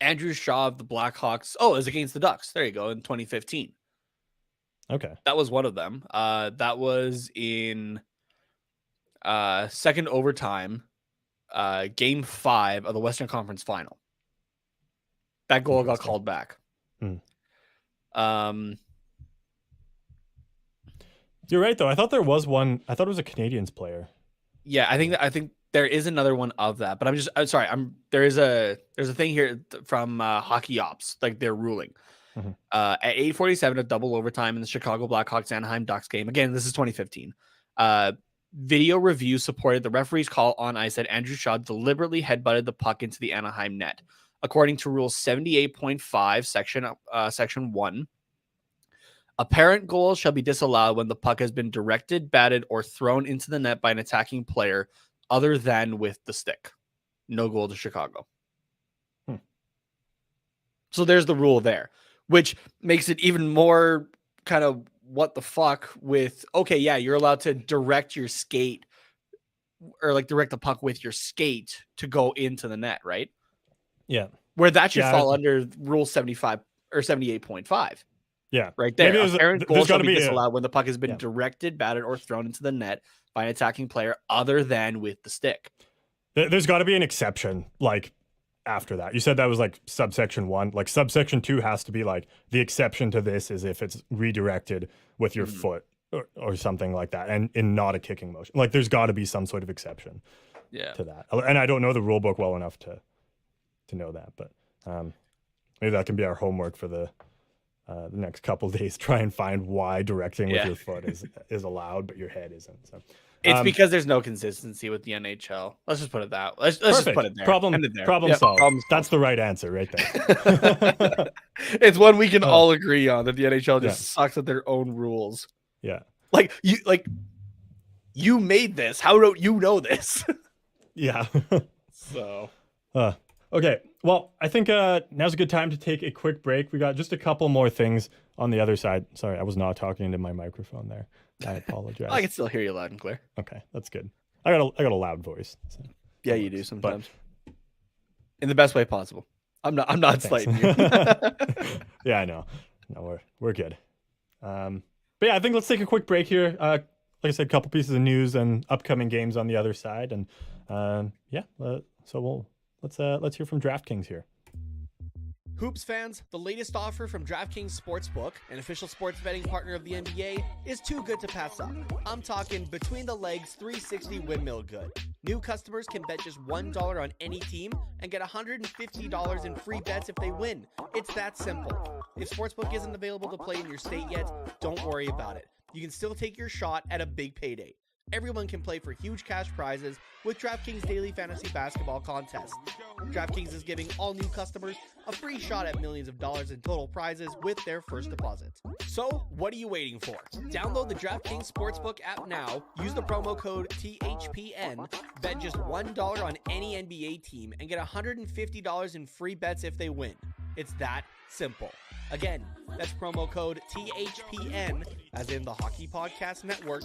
[SPEAKER 2] Andrew Shaw of the Blackhawks. Oh, it was against the Ducks. There you go, in 2015.
[SPEAKER 1] Okay.
[SPEAKER 2] That was one of them. That was in second overtime, game 5 of the Western Conference Final. That goal got called back.
[SPEAKER 1] You're right, though. I thought there was one. I thought it was a Canadiens player.
[SPEAKER 2] Yeah, I think there is another one of that, but I'm sorry. There's a thing here from Hockey Ops, like their ruling. At 8:47 of double overtime in the Chicago Blackhawks Anaheim Ducks game. Again, this is 2015. Video review supported the referee's call on ice that Andrew Shaw deliberately headbutted the puck into the Anaheim net. According to Rule 78.5, Section 1, apparent goals shall be disallowed when the puck has been directed, batted, or thrown into the net by an attacking player other than with the stick. No goal to Chicago. So there's the rule there, which makes it even more kind of what the fuck with, okay, yeah, you're allowed to direct your skate or like direct the puck with your skate to go into the net, right?
[SPEAKER 1] Yeah.
[SPEAKER 2] Where that should fall under Rule 75 or 78.5.
[SPEAKER 1] Yeah.
[SPEAKER 2] Right there. Apparent goal shall be disallowed when the puck has been directed, batted, or thrown into the net by an attacking player other than with the stick.
[SPEAKER 1] There's got to be an exception, like, after that. You said that was like subsection 1. Like, subsection 2 has to be like, the exception to this is if it's redirected with your foot or something like that, and in not a kicking motion. Like, there's got to be some sort of exception to that. And I don't know the rule book well enough to know that, but maybe that can be our homework for the next couple of days. Try and find why directing with your foot is allowed, but your head isn't. So
[SPEAKER 2] it's because there's no consistency with the NHL. Let's just put it that. Let's just put it there.
[SPEAKER 1] Problem solved. That's the right answer right there.
[SPEAKER 2] It's one we can all agree on, that the NHL just sucks at their own rules.
[SPEAKER 1] Yeah.
[SPEAKER 2] Like you made this. How don't you know this?
[SPEAKER 1] Yeah.
[SPEAKER 2] So.
[SPEAKER 1] Okay. Well, I think now's a good time to take a quick break. We got just a couple more things on the other side. Sorry, I was not talking into my microphone there. I apologize.
[SPEAKER 2] I can still hear you loud and clear.
[SPEAKER 1] Okay, that's good. I got a loud voice. So
[SPEAKER 2] yeah, you do sometimes. But, in the best way possible. I'm not slighting you.
[SPEAKER 1] Yeah, I know. No, we're good. But yeah, I think let's take a quick break here. Like I said, a couple pieces of news and upcoming games on the other side, and so let's hear from DraftKings here.
[SPEAKER 2] Hoops fans, the latest offer from DraftKings Sportsbook, an official sports betting partner of the NBA, is too good to pass up. I'm talking between the legs 360 windmill good. New customers can bet just $1 on any team and get $150 in free bets if they win. It's that simple. If Sportsbook isn't available to play in your state yet, don't worry about it. You can still take your shot at a big payday. Everyone can play for huge cash prizes with DraftKings Daily Fantasy Basketball Contest. DraftKings is giving all new customers a free shot at millions of dollars in total prizes with their first deposit. So, what are you waiting for? Download the DraftKings Sportsbook app now, use the promo code THPN, bet just $1 on any NBA team, and get $150 in free bets if they win. It's that simple. Again, that's promo code THPN, as in the Hockey Podcast Network,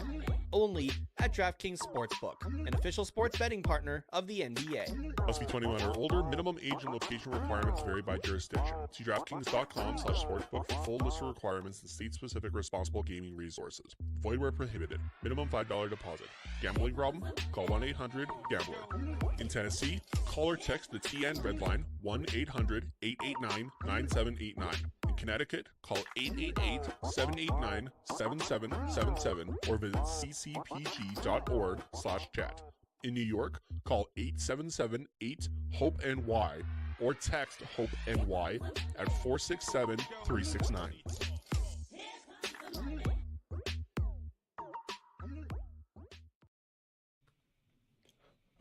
[SPEAKER 2] only at DraftKings Sportsbook, an official sports betting partner of the NBA.
[SPEAKER 3] Must be 21 or older. Minimum age and location requirements vary by jurisdiction. See DraftKings.com/sportsbook for full list of requirements and state-specific responsible gaming resources. Void where prohibited. Minimum $5 deposit. Gambling problem? Call 1-800-GAMBLER. In Tennessee, call or text the TN Red Line 1-800-889-9789. In Connecticut, call 888-789-7777 or visit ccpg.org/chat. In New York, call 877-8-HOPE-NY or text HOPE-NY at 467-369.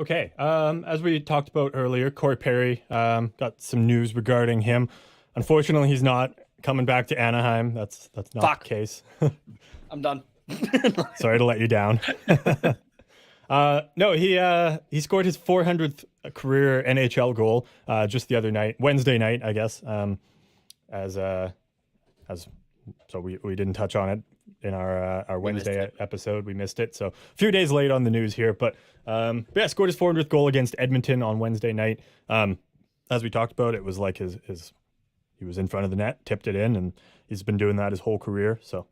[SPEAKER 1] Okay, as we talked about earlier, Corey Perry got some news regarding him. Unfortunately, he's not coming back to Anaheim. That's not the case.
[SPEAKER 2] I'm done.
[SPEAKER 1] Sorry to let you down. No, he scored his 400th career NHL goal just the other night, Wednesday night, I guess. So we didn't touch on it in our Wednesday episode. We missed it. So a few days late on the news here, but yeah, scored his 400th goal against Edmonton on Wednesday night. As we talked about, it was like he was in front of the net, tipped it in, and he's been doing that his whole career. So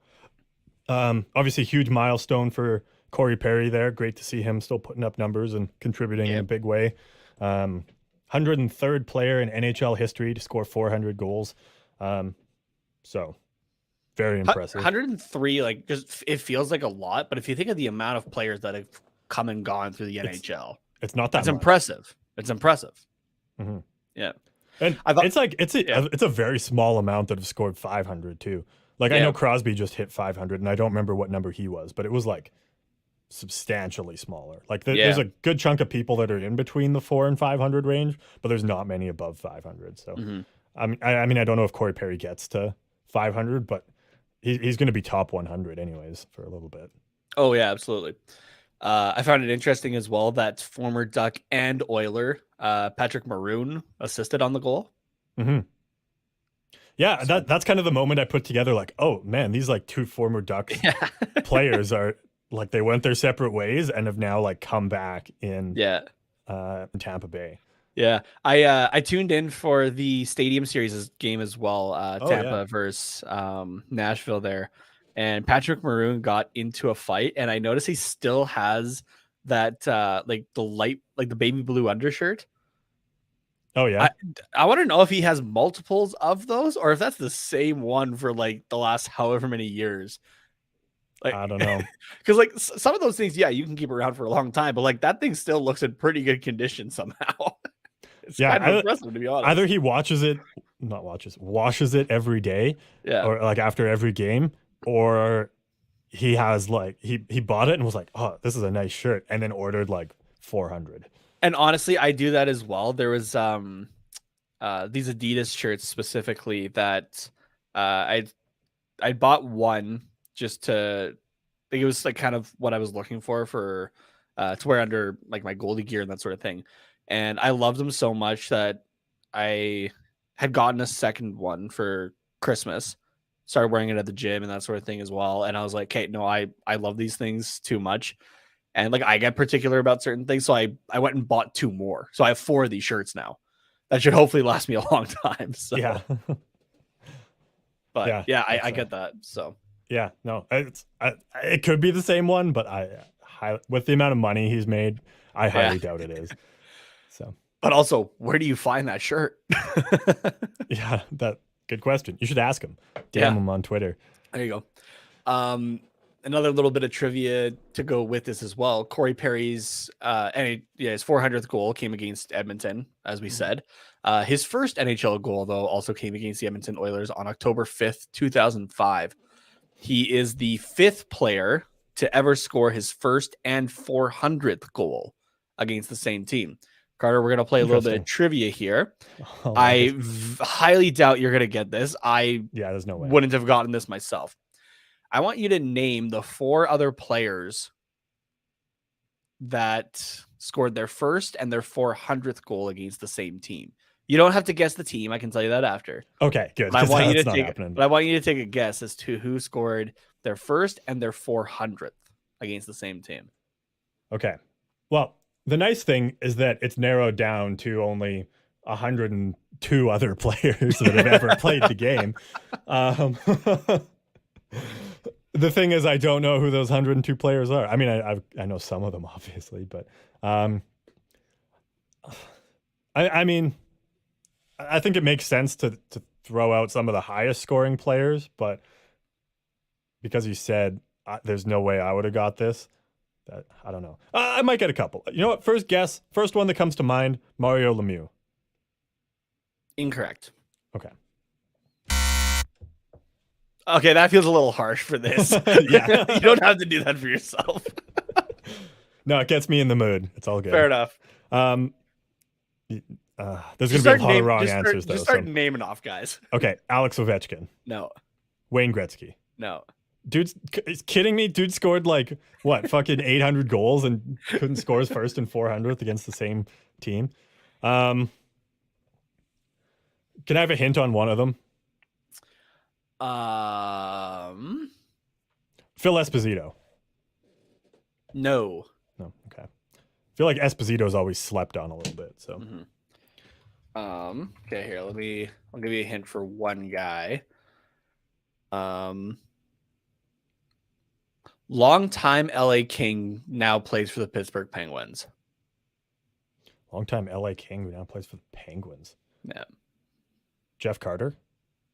[SPEAKER 1] obviously huge milestone for Corey Perry there. Great to see him still putting up numbers and contributing in a big way. 103rd player in NHL history to score 400 goals. So very impressive.
[SPEAKER 2] 103, like, just it feels like a lot, but if you think of the amount of players that have come and gone through the NHL,
[SPEAKER 1] it's not that
[SPEAKER 2] much.
[SPEAKER 1] impressive.
[SPEAKER 2] It's impressive.
[SPEAKER 1] Mm-hmm.
[SPEAKER 2] Yeah.
[SPEAKER 1] And it's a very small amount that have scored 500 too. Like I know Crosby just hit 500, and I don't remember what number he was, but it was like substantially smaller. Like there's a good chunk of people that are in between the 400 and 500 range, but there's not many above 500. So I mean, I don't know if Corey Perry gets to 500, but he's going to be top 100 anyways for a little bit.
[SPEAKER 2] Oh yeah, absolutely. I found it interesting as well that former Duck and Oiler Patrick Maroon assisted on the goal.
[SPEAKER 1] Mm-hmm. Yeah, that's kind of the moment I put together. Like, oh man, these like two former Ducks players are like they went their separate ways and have now like come back in Tampa Bay.
[SPEAKER 2] Yeah, I tuned in for the Stadium Series game as well, Tampa versus Nashville there, and Patrick Maroon got into a fight, and I noticed he still has that like the baby blue undershirt.
[SPEAKER 1] Oh yeah,
[SPEAKER 2] I want to know if he has multiples of those, or if that's the same one for like the last however many years. Like,
[SPEAKER 1] I don't know,
[SPEAKER 2] because like some of those things, you can keep around for a long time, but like that thing still looks in pretty good condition somehow. It's kind of impressive, to be honest.
[SPEAKER 1] Either he washes it every day, or like after every game, or he has like he bought it and was like, oh, this is a nice shirt, and then ordered like 400.
[SPEAKER 2] And honestly, I do that as well. There was these Adidas shirts specifically that I bought one just to, like, it was like kind of what I was looking for to wear under like my goalie gear and that sort of thing. And I loved them so much that I had gotten a second one for Christmas, started wearing it at the gym and that sort of thing as well. And I was like, okay, no, I love these things too much. And like I get particular about certain things. So I went and bought 2 more. So I have 4 of these shirts now. That should hopefully last me a long time. So
[SPEAKER 1] yeah.
[SPEAKER 2] But I get that. So
[SPEAKER 1] yeah, no, it could be the same one, but with the amount of money he's made, I highly doubt it is. So,
[SPEAKER 2] But also, where do you find that shirt?
[SPEAKER 1] Yeah, good question. You should ask him. DM him on Twitter.
[SPEAKER 2] There you go. Another little bit of trivia to go with this as well. Corey Perry's his 400th goal came against Edmonton, as we said. His first NHL goal, though, also came against the Edmonton Oilers on October 5th, 2005. He is the 5th player to ever score his first and 400th goal against the same team. Carter, we're going to play a little bit of trivia here. I highly doubt you're going to get this.
[SPEAKER 1] There's no way.
[SPEAKER 2] Wouldn't have gotten this myself. I want you to name the 4 other players that scored their first and their 400th goal against the same team. You don't have to guess the team. I can tell you that after.
[SPEAKER 1] Okay, good.
[SPEAKER 2] But I want you to take a guess as to who scored their first and their 400th against the same team.
[SPEAKER 1] Okay. Well, the nice thing is that it's narrowed down to only 102 other players that have ever played the game. The thing is, I don't know who those 102 players are. I mean, I know some of them, obviously, but I mean, I think it makes sense to throw out some of the highest scoring players, but because you said there's no way I would have got this, I don't know. I might get a couple. You know what? First one that comes to mind, Mario Lemieux.
[SPEAKER 2] Incorrect.
[SPEAKER 1] Okay.
[SPEAKER 2] Okay, that feels a little harsh for this.
[SPEAKER 1] Yeah.
[SPEAKER 2] You don't have to do that for yourself.
[SPEAKER 1] No, it gets me in the mood. It's all good.
[SPEAKER 2] Fair enough.
[SPEAKER 1] There's going to be a lot of wrong answers, though.
[SPEAKER 2] Just start naming off guys.
[SPEAKER 1] Okay, Alex Ovechkin.
[SPEAKER 2] No.
[SPEAKER 1] Wayne Gretzky.
[SPEAKER 2] No.
[SPEAKER 1] Dude's kidding me? Dude scored like, what, fucking 800 goals and couldn't score his first and 400th against the same team. Can I have a hint on one of them? Phil Esposito.
[SPEAKER 2] No.
[SPEAKER 1] No, okay. I feel like Esposito is always slept on a little bit. So,
[SPEAKER 2] okay, here. I'll give you a hint for one guy. Longtime LA King now plays for the Pittsburgh Penguins.
[SPEAKER 1] Longtime LA King who now plays for the Penguins.
[SPEAKER 2] Yeah.
[SPEAKER 1] Jeff Carter.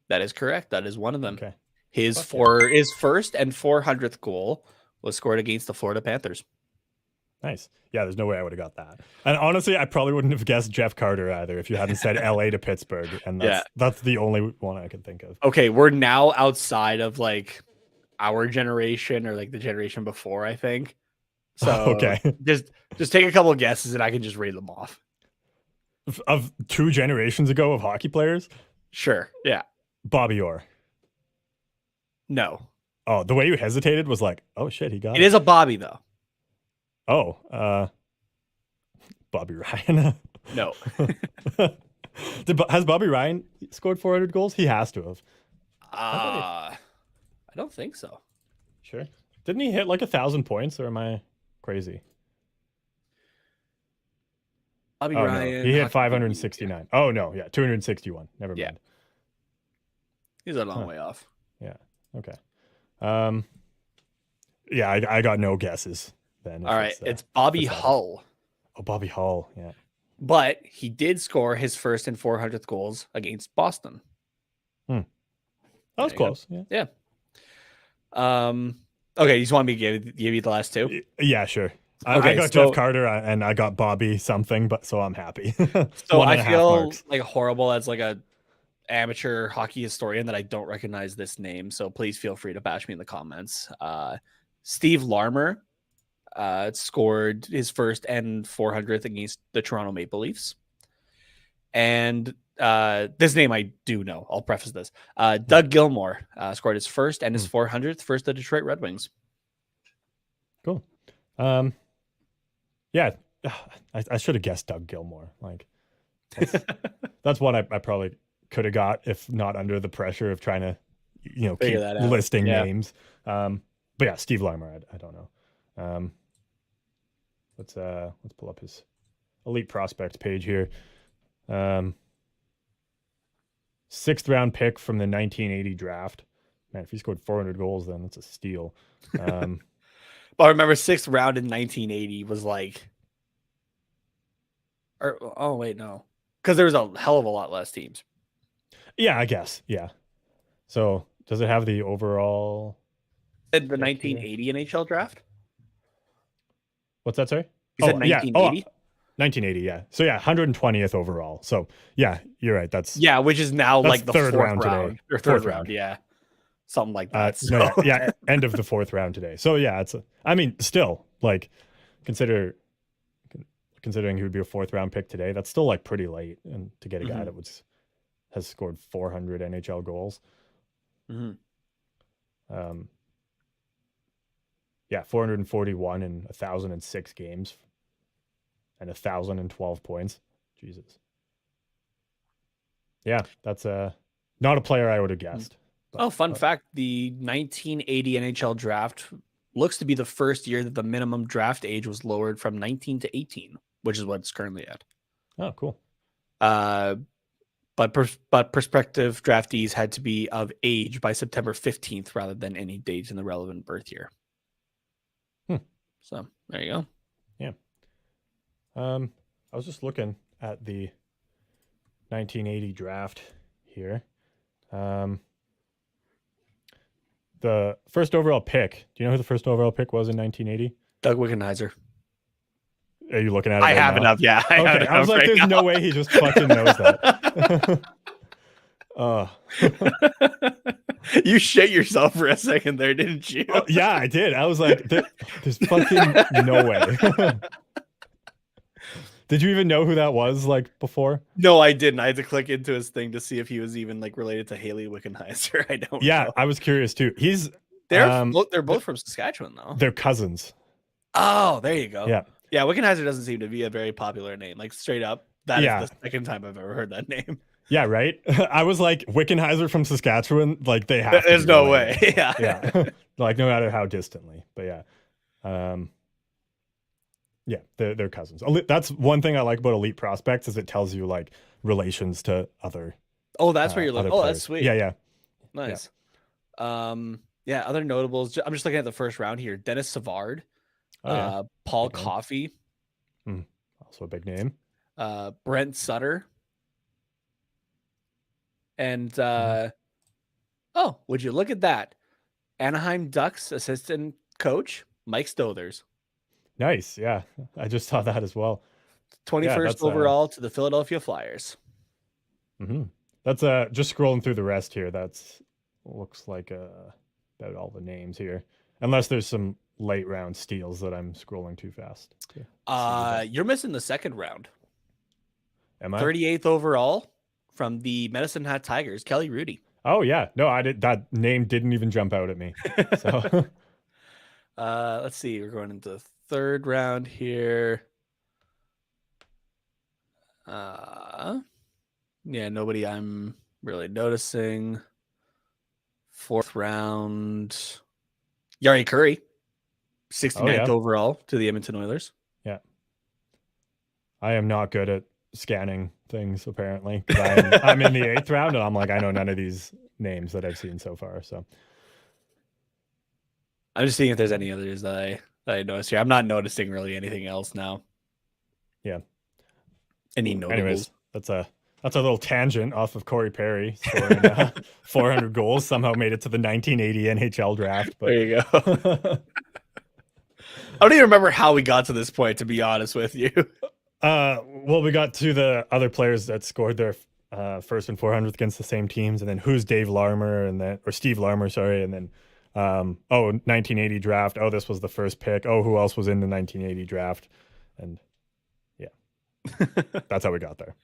[SPEAKER 2] That is correct. That is one of them.
[SPEAKER 1] Okay.
[SPEAKER 2] His first and 400th goal was scored against the Florida Panthers.
[SPEAKER 1] Nice. Yeah, there's no way I would have got that. And honestly, I probably wouldn't have guessed Jeff Carter either if you hadn't said LA to Pittsburgh. And that's the only one I could think of.
[SPEAKER 2] Okay, we're now outside of like our generation or like the generation before, I think. So
[SPEAKER 1] okay.
[SPEAKER 2] just take a couple of guesses and I can just read them off.
[SPEAKER 1] Of 2 generations ago of hockey players?
[SPEAKER 2] Sure. Yeah.
[SPEAKER 1] Bobby Orr.
[SPEAKER 2] No.
[SPEAKER 1] Oh, the way you hesitated was like, oh shit, he got it.
[SPEAKER 2] It is a Bobby though.
[SPEAKER 1] Oh, Bobby Ryan.
[SPEAKER 2] No.
[SPEAKER 1] Has Bobby Ryan scored 400 goals? He has to have.
[SPEAKER 2] I don't think so.
[SPEAKER 1] Sure. Didn't he hit like 1,000 points, or am I crazy?
[SPEAKER 2] Bobby Ryan.
[SPEAKER 1] No. He hit 569. Oh no, yeah, 261. Never mind.
[SPEAKER 2] He's a long way off.
[SPEAKER 1] Yeah. Okay. Yeah, I got no guesses then.
[SPEAKER 2] All right, it's Bobby Hull.
[SPEAKER 1] Oh, Bobby Hull. Yeah.
[SPEAKER 2] But he did score his first and 400th goals against Boston.
[SPEAKER 1] That was close.
[SPEAKER 2] Yeah. Okay, you just want me to give you the last 2?
[SPEAKER 1] Yeah, sure.
[SPEAKER 2] Okay,
[SPEAKER 1] I got Jeff Carter and I got Bobby something, but so I'm happy.
[SPEAKER 2] So I feel like horrible as like a amateur hockey historian that I don't recognize this name. So please feel free to bash me in the comments. Steve Larmer scored his first and 400th against the Toronto Maple Leafs. And this name I do know. I'll preface this. Doug Gilmore scored his first and his 400th first the Detroit Red Wings.
[SPEAKER 1] Cool. Yeah, I should have guessed Doug Gilmore. Like, that's one I probably could have got if not under the pressure of trying to, keep listing names. But yeah, Steve Larmer, I don't know. Let's pull up his elite prospects page here. 6th round pick from the 1980 draft. Man, if he scored 400 goals, then that's a steal.
[SPEAKER 2] But I remember 6th round in 1980 was like Or oh wait, no, because there was a hell of a lot less teams.
[SPEAKER 1] Yeah, I guess. Yeah. So does it have the overall?
[SPEAKER 2] The 1980 NHL draft.
[SPEAKER 1] What's that? Sorry.
[SPEAKER 2] You said 1980.
[SPEAKER 1] 1980. Yeah. So yeah, 120th overall. So yeah, you're right. That's
[SPEAKER 2] which is now like the
[SPEAKER 1] third
[SPEAKER 2] fourth
[SPEAKER 1] round today.
[SPEAKER 2] or third round. Yeah, something like that. So.
[SPEAKER 1] No, yeah, end of the fourth round today. So yeah, I mean, still like considering he would be a fourth round pick today, that's still like pretty late, and to get a guy that has scored 400 NHL goals. Yeah, 441 in 1,006 games and 1,012 points. Jesus. Yeah, that's not a player I would have guessed.
[SPEAKER 2] But, fun fact, the 1980 NHL draft looks to be the first year that the minimum draft age was lowered from 19 to 18, which is what it's currently at.
[SPEAKER 1] Oh, cool.
[SPEAKER 2] But prospective draftees had to be of age by September 15th rather than any date in the relevant birth year. So there you go.
[SPEAKER 1] Yeah. I was just looking at the 1980 draft here. The first overall pick. Do you know who the first overall pick was in 1980?
[SPEAKER 2] Doug Wickenheiser.
[SPEAKER 1] Are you looking at it?
[SPEAKER 2] I have enough. Yeah.
[SPEAKER 1] I was like, there's no way he just fucking knows that.
[SPEAKER 2] You shit yourself for a second there, didn't you?
[SPEAKER 1] Yeah, I did. I was like, there's fucking no way. Did you even know who that was like before?
[SPEAKER 2] No, I didn't. I had to click into his thing to see if he was even like related to Haley Wickenheiser. I don't know.
[SPEAKER 1] I was curious too.
[SPEAKER 2] They're both from Saskatchewan though.
[SPEAKER 1] They're cousins.
[SPEAKER 2] Oh, there you go.
[SPEAKER 1] Yeah.
[SPEAKER 2] Yeah, Wickenheiser doesn't seem to be a very popular name. Like straight up, that is the second time I've ever heard that name.
[SPEAKER 1] Yeah, right. I was like, Wickenheiser from Saskatchewan, like they have.
[SPEAKER 2] There's no way.
[SPEAKER 1] Yeah. Like no matter how distantly, but yeah. Yeah, they're cousins. That's one thing I like about elite prospects is it tells you like relations to other.
[SPEAKER 2] Oh, that's where you're looking. Oh, that's sweet.
[SPEAKER 1] Yeah.
[SPEAKER 2] Nice. Yeah. Other notables. I'm just looking at the first round here. Dennis Savard, Paul Coffey,
[SPEAKER 1] also a big name.
[SPEAKER 2] Brent Sutter, and would you look at that? Anaheim Ducks assistant coach Mike Stothers.
[SPEAKER 1] Nice. Yeah. I just saw that as well.
[SPEAKER 2] 21st overall to the Philadelphia Flyers.
[SPEAKER 1] That's just scrolling through the rest here. That's looks like about all the names here. Unless there's some late round steals that I'm scrolling too fast.
[SPEAKER 2] You're missing the second round.
[SPEAKER 1] Am I?
[SPEAKER 2] 38th overall from the Medicine Hat Tigers, Kelly Rudy.
[SPEAKER 1] Oh yeah. No, I did. That name didn't even jump out at me. So
[SPEAKER 2] let's see. We're going into the third round here. Yeah, nobody I'm really noticing. Fourth round, Yari Curry, 69th overall to the Edmonton Oilers.
[SPEAKER 1] Yeah. I am not good at scanning things, apparently. I'm in the 8th round, and I'm like, I know none of these names that I've seen so far. So
[SPEAKER 2] I'm just seeing if there's any others that I noticed here. I'm not noticing really anything else now.
[SPEAKER 1] Yeah.
[SPEAKER 2] Any notables?
[SPEAKER 1] Anyways, that's a little tangent off of Corey Perry scoring 400 goals. Somehow made it to the 1980 NHL draft. But...
[SPEAKER 2] There you go. I don't even remember how we got to this point, to be honest with you.
[SPEAKER 1] Well, we got to the other players that scored their first and 400th against the same teams, and then who's Steve Larmer, sorry, and then 1980 draft. Oh, this was the first pick. Oh, who else was in the 1980 draft? And yeah, that's how we got there.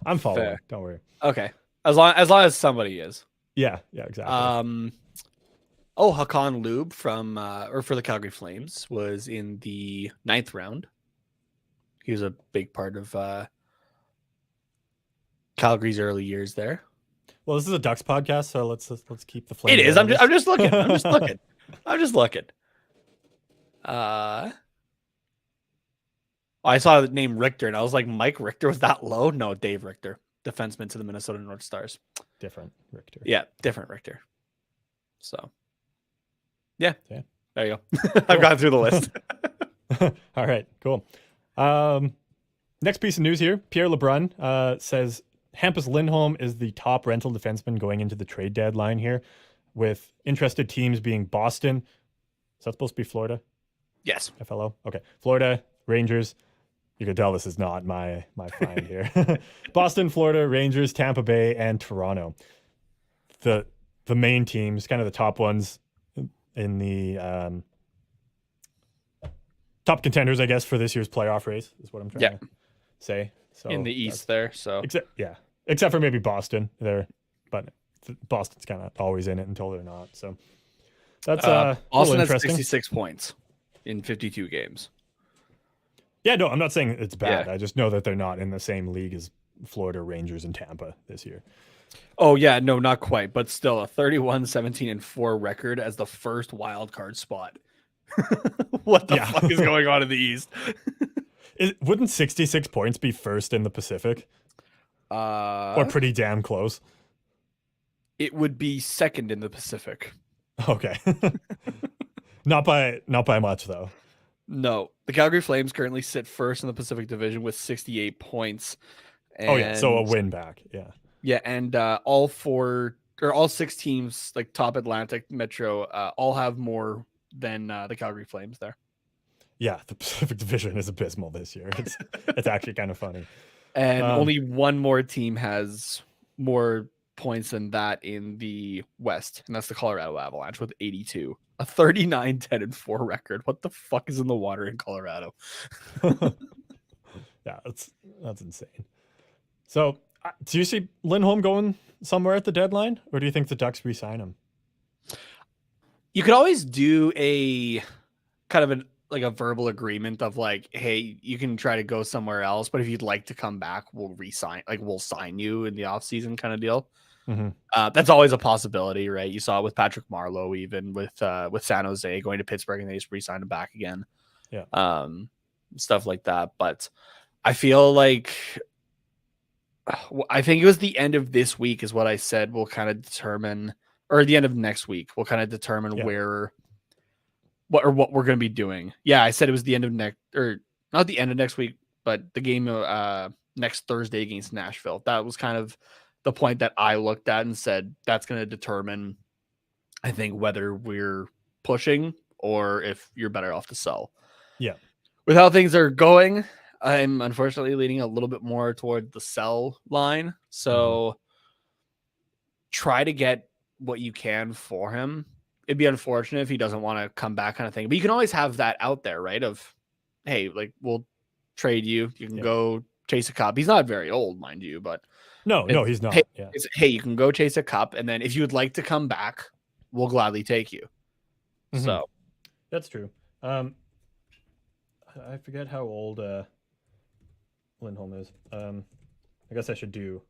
[SPEAKER 1] I'm following.
[SPEAKER 2] Fair.
[SPEAKER 1] Don't worry.
[SPEAKER 2] Okay, as long as somebody is.
[SPEAKER 1] Yeah, exactly.
[SPEAKER 2] Hakan Lube for the Calgary Flames was in the 9th round. He was a big part of Calgary's early years there.
[SPEAKER 1] Well, this is a Ducks podcast, so let's keep the Flames.
[SPEAKER 2] It is. I'm just looking. I'm just looking. I saw the name Richter, and I was like, Mike Richter was that low? No, Dave Richter, defenseman to the Minnesota North Stars.
[SPEAKER 1] Different Richter.
[SPEAKER 2] Yeah, different Richter. So, yeah. There you go.
[SPEAKER 1] Cool.
[SPEAKER 2] I've gone through the list.
[SPEAKER 1] All right, cool. Next piece of news here. Pierre Lebrun says Hampus Lindholm is the top rental defenseman going into the trade deadline here, with interested teams being Boston. Is that supposed to be Florida?
[SPEAKER 2] Yes.
[SPEAKER 1] FLO? Okay. Florida, Rangers. You can tell this is not my find here. Boston, Florida, Rangers, Tampa Bay, and Toronto. The main teams, kind of the top ones in the top contenders, I guess, for this year's playoff race is what I'm trying to say. So
[SPEAKER 2] in the East there, so
[SPEAKER 1] except for maybe Boston there, but Boston's kind of always in it until they're not. So that's
[SPEAKER 2] Boston has 66 points in 52 games.
[SPEAKER 1] Yeah, no, I'm not saying it's bad.
[SPEAKER 2] Yeah.
[SPEAKER 1] I just know that they're not in the same league as Florida, Rangers, and Tampa this year.
[SPEAKER 2] Oh, yeah, no, not quite, but still a 31-17-4 record as the first wild card spot. What the fuck is going on in the East?
[SPEAKER 1] Wouldn't 66 points be first in the Pacific? Or pretty damn close?
[SPEAKER 2] It would be second in the Pacific.
[SPEAKER 1] Okay. Not by much, though.
[SPEAKER 2] No, the Calgary Flames currently sit first in the Pacific Division with 68 points. And,
[SPEAKER 1] so a win back.
[SPEAKER 2] Yeah, and all 6 teams, like top Atlantic, Metro, all have more than the Calgary Flames there.
[SPEAKER 1] Yeah, the Pacific Division is abysmal this year. It's actually kind of funny.
[SPEAKER 2] And only one more team has more points than that in the West, and that's the Colorado Avalanche with 82. A 39-10-4 record. What the fuck is in the water in Colorado?
[SPEAKER 1] Yeah, that's insane. So, do you see Lindholm going somewhere at the deadline, or do you think the Ducks re-sign him?
[SPEAKER 2] You could always do a kind of a verbal agreement of like, hey, you can try to go somewhere else, but if you'd like to come back, we'll sign you in the offseason kind of deal.
[SPEAKER 1] Mm-hmm.
[SPEAKER 2] That's always a possibility, right? You saw it with Patrick Marleau, even with San Jose going to Pittsburgh, and they just re-signed him back again.
[SPEAKER 1] Yeah.
[SPEAKER 2] Stuff like that. But I feel like I think it was the end of this week is what I said will kind of determine, or the end of next week will kind of determine what we're going to be doing. Yeah, I said it was the end of not the end of next week, but the game next Thursday against Nashville. That was kind of the point that I looked at and said that's going to determine, I think, whether we're pushing or if you're better off to sell.
[SPEAKER 1] Yeah.
[SPEAKER 2] With how things are going, I'm unfortunately leaning a little bit more toward the sell line. So try to get what you can for him. It'd be unfortunate if he doesn't want to come back, kind of thing. But you can always have that out there, right? Of, hey, like, we'll trade you. You can go chase a cup. He's not very old, mind you, but
[SPEAKER 1] no, he's not.
[SPEAKER 2] Hey, you can go chase a cup, and then if you would like to come back, we'll gladly take you. Mm-hmm. So
[SPEAKER 1] that's true. I forget how old Lindholm is. I guess I'm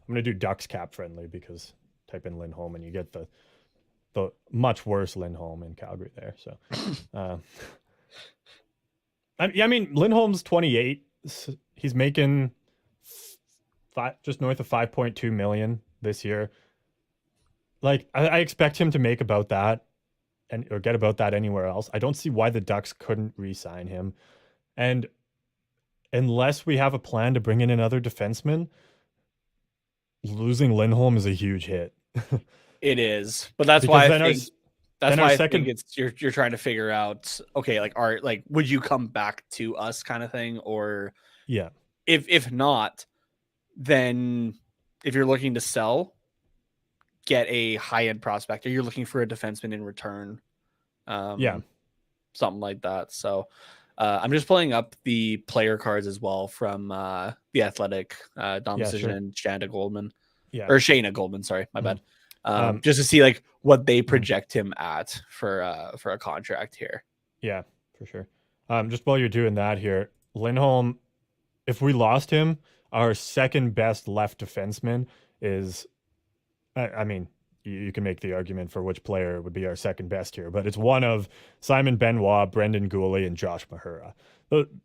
[SPEAKER 1] gonna do Ducks cap friendly, because type in Lindholm and you get the much worse Lindholm in Calgary there. So I mean Lindholm's 28. He's making just north of 5.2 million this year. Like, I expect him to make about that or get about that anywhere else. I don't see why the Ducks couldn't re-sign him. And unless we have a plan to bring in another defenseman, losing Lindholm is a huge hit.
[SPEAKER 2] It is, but that's why I think it's you're trying to figure out, okay, like, would you come back to us, kind of thing, or if not, then if you're looking to sell, get a high end prospect, or you're looking for a defenseman in return, something like that. So I'm just pulling up the player cards as well from the Athletic, Dom Decision and Shayna Goldman. Sorry, my bad. Just to see like what they project him at for a contract here. Yeah,
[SPEAKER 1] for sure. Just while you're doing that here, Lindholm, if we lost him, our second best left defenseman is, I mean, you can make the argument for which player would be our second best here, but it's one of Simon Benoit, Brendan Goalie, and Josh Mahura.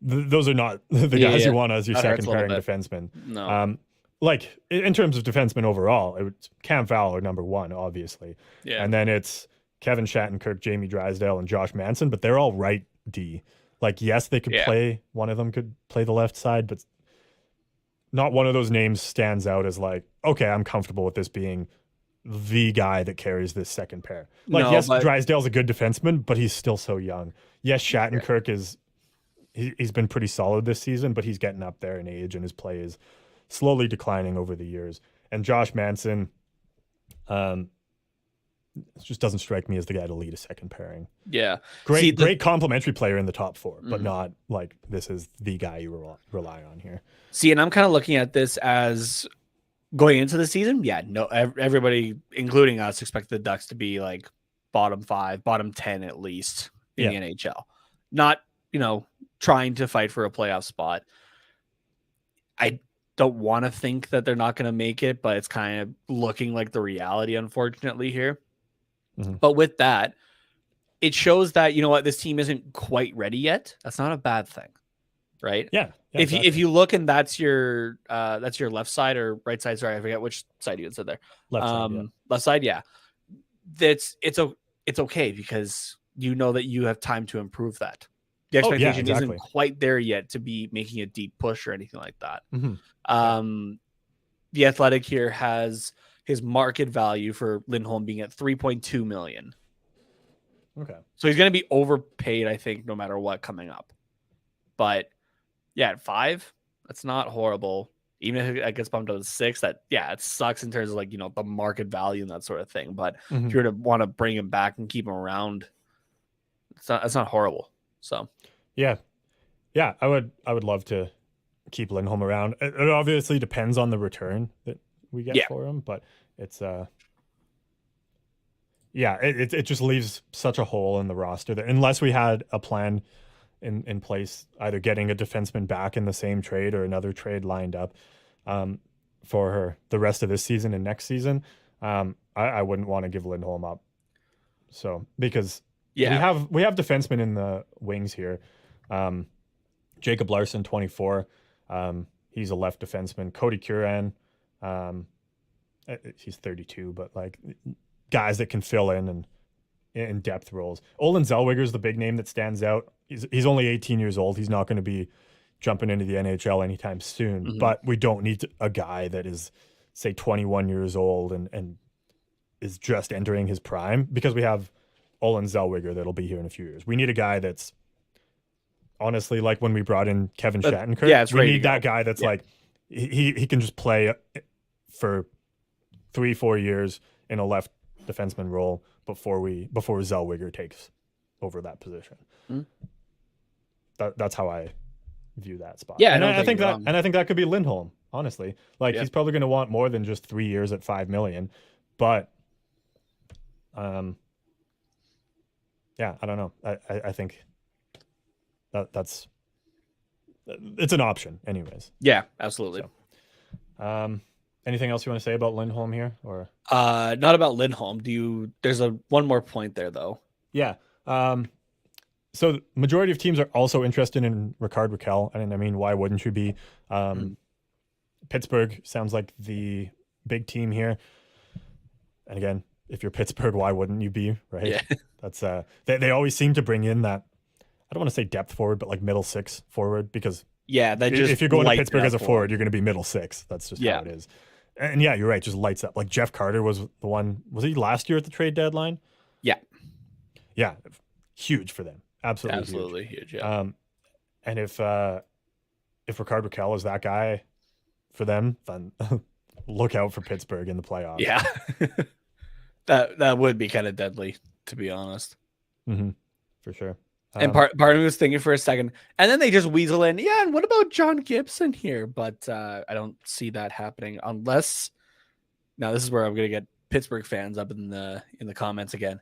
[SPEAKER 1] Those are not the guys you want as your second pairing defenseman.
[SPEAKER 2] No.
[SPEAKER 1] Like, in terms of defensemen overall, it's Cam Fowler, number one, obviously.
[SPEAKER 2] Yeah.
[SPEAKER 1] And then it's Kevin Shattenkirk, Jamie Drysdale, and Josh Manson, but they're all right D. Like, yes, they could play, one of them could play the left side, but not one of those names stands out as like, okay, I'm comfortable with this being the guy that carries this second pair. Like,
[SPEAKER 2] No,
[SPEAKER 1] yes,
[SPEAKER 2] but
[SPEAKER 1] Drysdale's a good defenseman, but he's still so young. Yes, Shattenkirk he's been pretty solid this season, but he's getting up there in age and his play is slowly declining over the years. And Josh Manson, just doesn't strike me as the guy to lead a second pairing.
[SPEAKER 2] yeah,
[SPEAKER 1] great complimentary player in the top four, but not like this is the guy you rely on here.
[SPEAKER 2] See, and I'm kind of looking at this as going into the season. Yeah, no, everybody, including us, expect the Ducks to be like bottom 5, bottom 10 at least in the NHL. Not, trying to fight for a playoff spot. I don't want to think that they're not going to make it, but it's kind of looking like the reality, unfortunately, here. But with that, it shows that, this team isn't quite ready yet. That's not a bad thing, right?
[SPEAKER 1] Yeah.
[SPEAKER 2] If you look and that's your left side or right side, sorry, I forget which side you had said there. Left side, yeah. It's okay because you know that you have time to improve that. The expectation isn't quite there yet to be making a deep push or anything like that. The Athletic here has his market value for Lindholm being at $3.2 million.
[SPEAKER 1] Okay.
[SPEAKER 2] So he's going to be overpaid, I think, no matter what coming up. But yeah, at 5, that's not horrible. Even if it gets bumped up to 6, it sucks in terms of like, the market value and that sort of thing. But if you were to want to bring him back and keep him around, it's not horrible. So
[SPEAKER 1] yeah, I would love to keep Lindholm around. It obviously depends on the return that we get for him, but it's it just leaves such a hole in the roster that unless we had a plan in place, either getting a defenseman back in the same trade or another trade lined up for the rest of this season and next season, I wouldn't want to give Lindholm up. So because we have defensemen in the wings here. Jacob Larson, 24. He's a left defenseman. Cody Curran, he's 32, but like guys that can fill in depth roles. Olin Zellweger is the big name that stands out. He's only 18 years old. He's not going to be jumping into the NHL anytime soon, but we don't need a guy that is, say, 21 years old and is just entering his prime, because we have Olin Zellweger that'll be here in a few years. We need a guy that's honestly like when we brought in Kevin Shattenkirk.
[SPEAKER 2] Yeah,
[SPEAKER 1] we need that guy that's like he can just play for 3-4 years in a left defenseman role before Zellweger takes over that position. That's how I view that spot.
[SPEAKER 2] Yeah,
[SPEAKER 1] and I think that could be Lindholm. Honestly, like he's probably going to want more than just 3 years at $5 million, but I don't know. I think that's it's an option, anyways.
[SPEAKER 2] Yeah, absolutely.
[SPEAKER 1] So, anything else you want to say about Lindholm here, or
[SPEAKER 2] not about Lindholm? There's one more point there though.
[SPEAKER 1] Yeah. So the majority of teams are also interested in Rickard Rakell, and I mean, why wouldn't you be? Pittsburgh sounds like the big team here, and again, if you're Pittsburgh, why wouldn't you be, right?
[SPEAKER 2] Yeah.
[SPEAKER 1] That's they always seem to bring in that, I don't want to say depth forward, but like middle six forward, because if you're going to Pittsburgh as a forward, you're going to be middle six. That's just how it is. And yeah, you're right, just lights up. Like Jeff Carter was the one, was he last year at the trade deadline?
[SPEAKER 2] Yeah.
[SPEAKER 1] Yeah, huge for them. Absolutely
[SPEAKER 2] huge. Yeah.
[SPEAKER 1] And if Rickard Rakell is that guy for them, then look out for Pittsburgh in the playoffs.
[SPEAKER 2] Yeah. That would be kind of deadly, to be honest.
[SPEAKER 1] For sure.
[SPEAKER 2] And part of me was thinking for a second, and then they just weasel in. Yeah, and what about John Gibson here? But I don't see that happening unless. Now this is where I'm going to get Pittsburgh fans up in the comments again.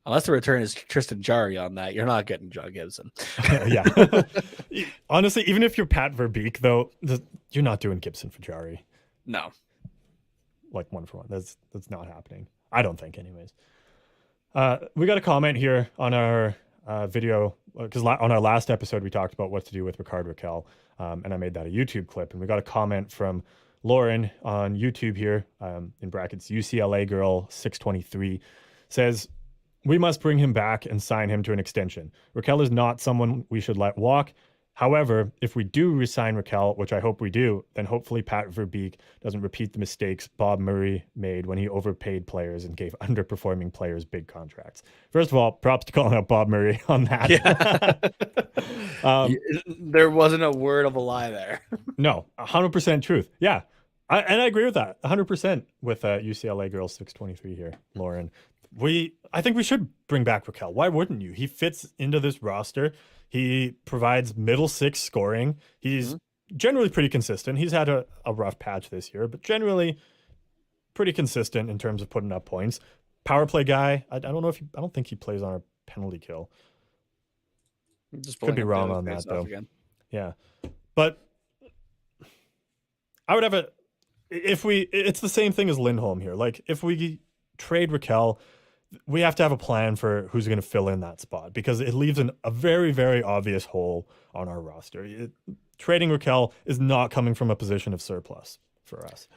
[SPEAKER 2] Unless the return is Tristan Jarry on that, you're not getting John Gibson.
[SPEAKER 1] Yeah. Honestly, even if you're Pat Verbeek, though, you're not doing Gibson for Jarry.
[SPEAKER 2] No.
[SPEAKER 1] Like 1-for-1. That's not happening. I don't think, anyways. We got a comment here on our video, because on our last episode we talked about what to do with Rickard Rakell, and I made that a YouTube clip, and we got a comment from Lauren on YouTube here, in brackets UCLA girl 623, says, "We must bring him back and sign him to an extension. Rakell is not someone we should let walk. However, if we do resign Rakell, which I hope we do, then hopefully Pat Verbeek doesn't repeat the mistakes Bob Murray made when he overpaid players and gave underperforming players big contracts. First of all, props to calling out Bob Murray on that.
[SPEAKER 2] Yeah. There wasn't a word of a lie there.
[SPEAKER 1] No, 100% truth. Yeah. And I agree with that 100% with UCLA Girls 623 here, Lauren. I think we should bring back Rakell. Why wouldn't you? He fits into this roster. He provides middle six scoring. He's generally pretty consistent. He's had a rough patch this year, but generally pretty consistent in terms of putting up points. Power play guy. I don't think he plays on a penalty kill. Could be wrong on that though. Again. Yeah, but I would have it's the same thing as Lindholm here. Like if we trade Rakell, we have to have a plan for who's going to fill in that spot because it leaves a very, very obvious hole on our roster. Trading Rakell is not coming from a position of surplus for us.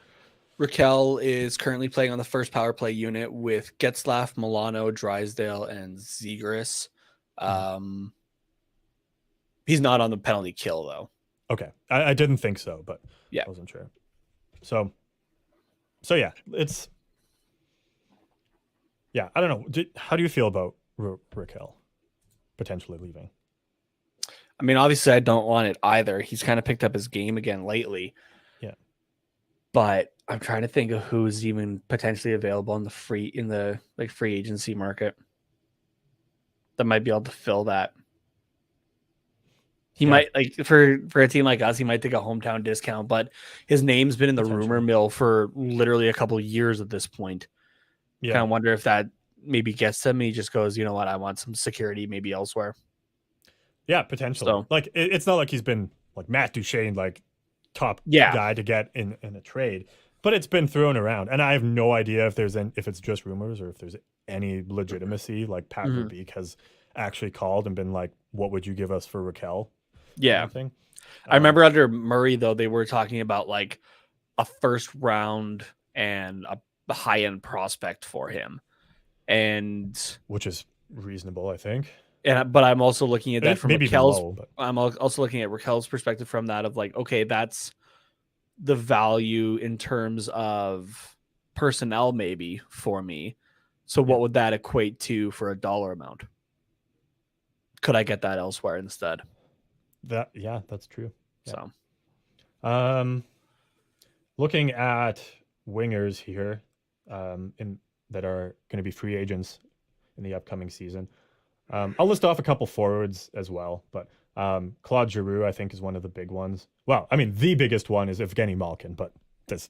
[SPEAKER 2] Rakell is currently playing on the first power play unit with Getzlaf, Milano, Drysdale, and Zegras. He's not on the penalty kill though.
[SPEAKER 1] Okay. I didn't think so, but
[SPEAKER 2] yeah,
[SPEAKER 1] I wasn't sure. So yeah, I don't know. How do you feel about Rakell potentially leaving?
[SPEAKER 2] I mean, obviously I don't want it either. He's kind of picked up his game again lately.
[SPEAKER 1] Yeah.
[SPEAKER 2] But I'm trying to think of who's even potentially available in the free agency market that might be able to fill that. He might, like, for a team like us, he might take a hometown discount, but his name's been in the rumor mill for literally a couple of years at this point. Yeah. Kind of wonder if that maybe gets him. He just goes, you know what, I want some security maybe elsewhere.
[SPEAKER 1] Yeah, potentially. So, like, it's not like he's been like Matt Duchene, like top guy to get in a trade, but it's been thrown around, and I have no idea if it's just rumors or if there's any legitimacy. Like Pat Verbeek has actually called and been like, "What would you give us for Rakell?"
[SPEAKER 2] Yeah, I remember under Murray though they were talking about like a first round and a high end prospect for him, and
[SPEAKER 1] which is reasonable, I think.
[SPEAKER 2] But I'm also looking at that from Rakell's.
[SPEAKER 1] But...
[SPEAKER 2] I'm also looking at Rakell's perspective from that of like, okay, that's the value in terms of personnel maybe for me. So what would that equate to for a dollar amount? Could I get that elsewhere instead?
[SPEAKER 1] That's true.
[SPEAKER 2] Yeah.
[SPEAKER 1] So, looking at wingers here, that are going to be free agents in the upcoming season. I'll list off a couple forwards as well, but Claude Giroux, I think, is one of the big ones. Well, I mean, the biggest one is Evgeny Malkin, but that's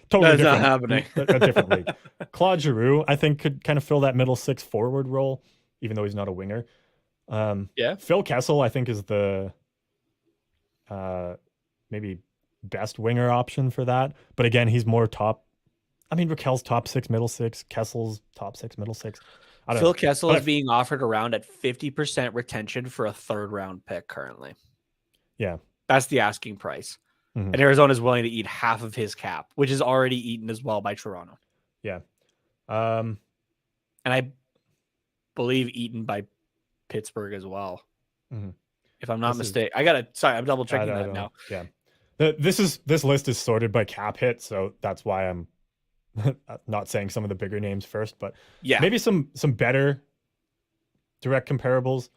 [SPEAKER 1] totally
[SPEAKER 2] different. Not happening.
[SPEAKER 1] A different league. Claude Giroux, I think, could kind of fill that middle six forward role, even though he's not a winger. Phil Kessel, I think, is the maybe best winger option for that. But again, he's more top. I mean, Rakell's top six, middle six. Kessel's top six, middle six.
[SPEAKER 2] Phil Kessel is being offered around at 50% retention for a third round pick currently.
[SPEAKER 1] Yeah.
[SPEAKER 2] That's the asking price. And Arizona is willing to eat half of his cap, which is already eaten as well by Toronto.
[SPEAKER 1] Yeah.
[SPEAKER 2] And I believe eaten by Pittsburgh as well. If I'm not mistaken. I'm double checking that now.
[SPEAKER 1] Yeah. This list is sorted by cap hit, so that's why I'm not saying some of the bigger names first, but maybe some better direct comparables.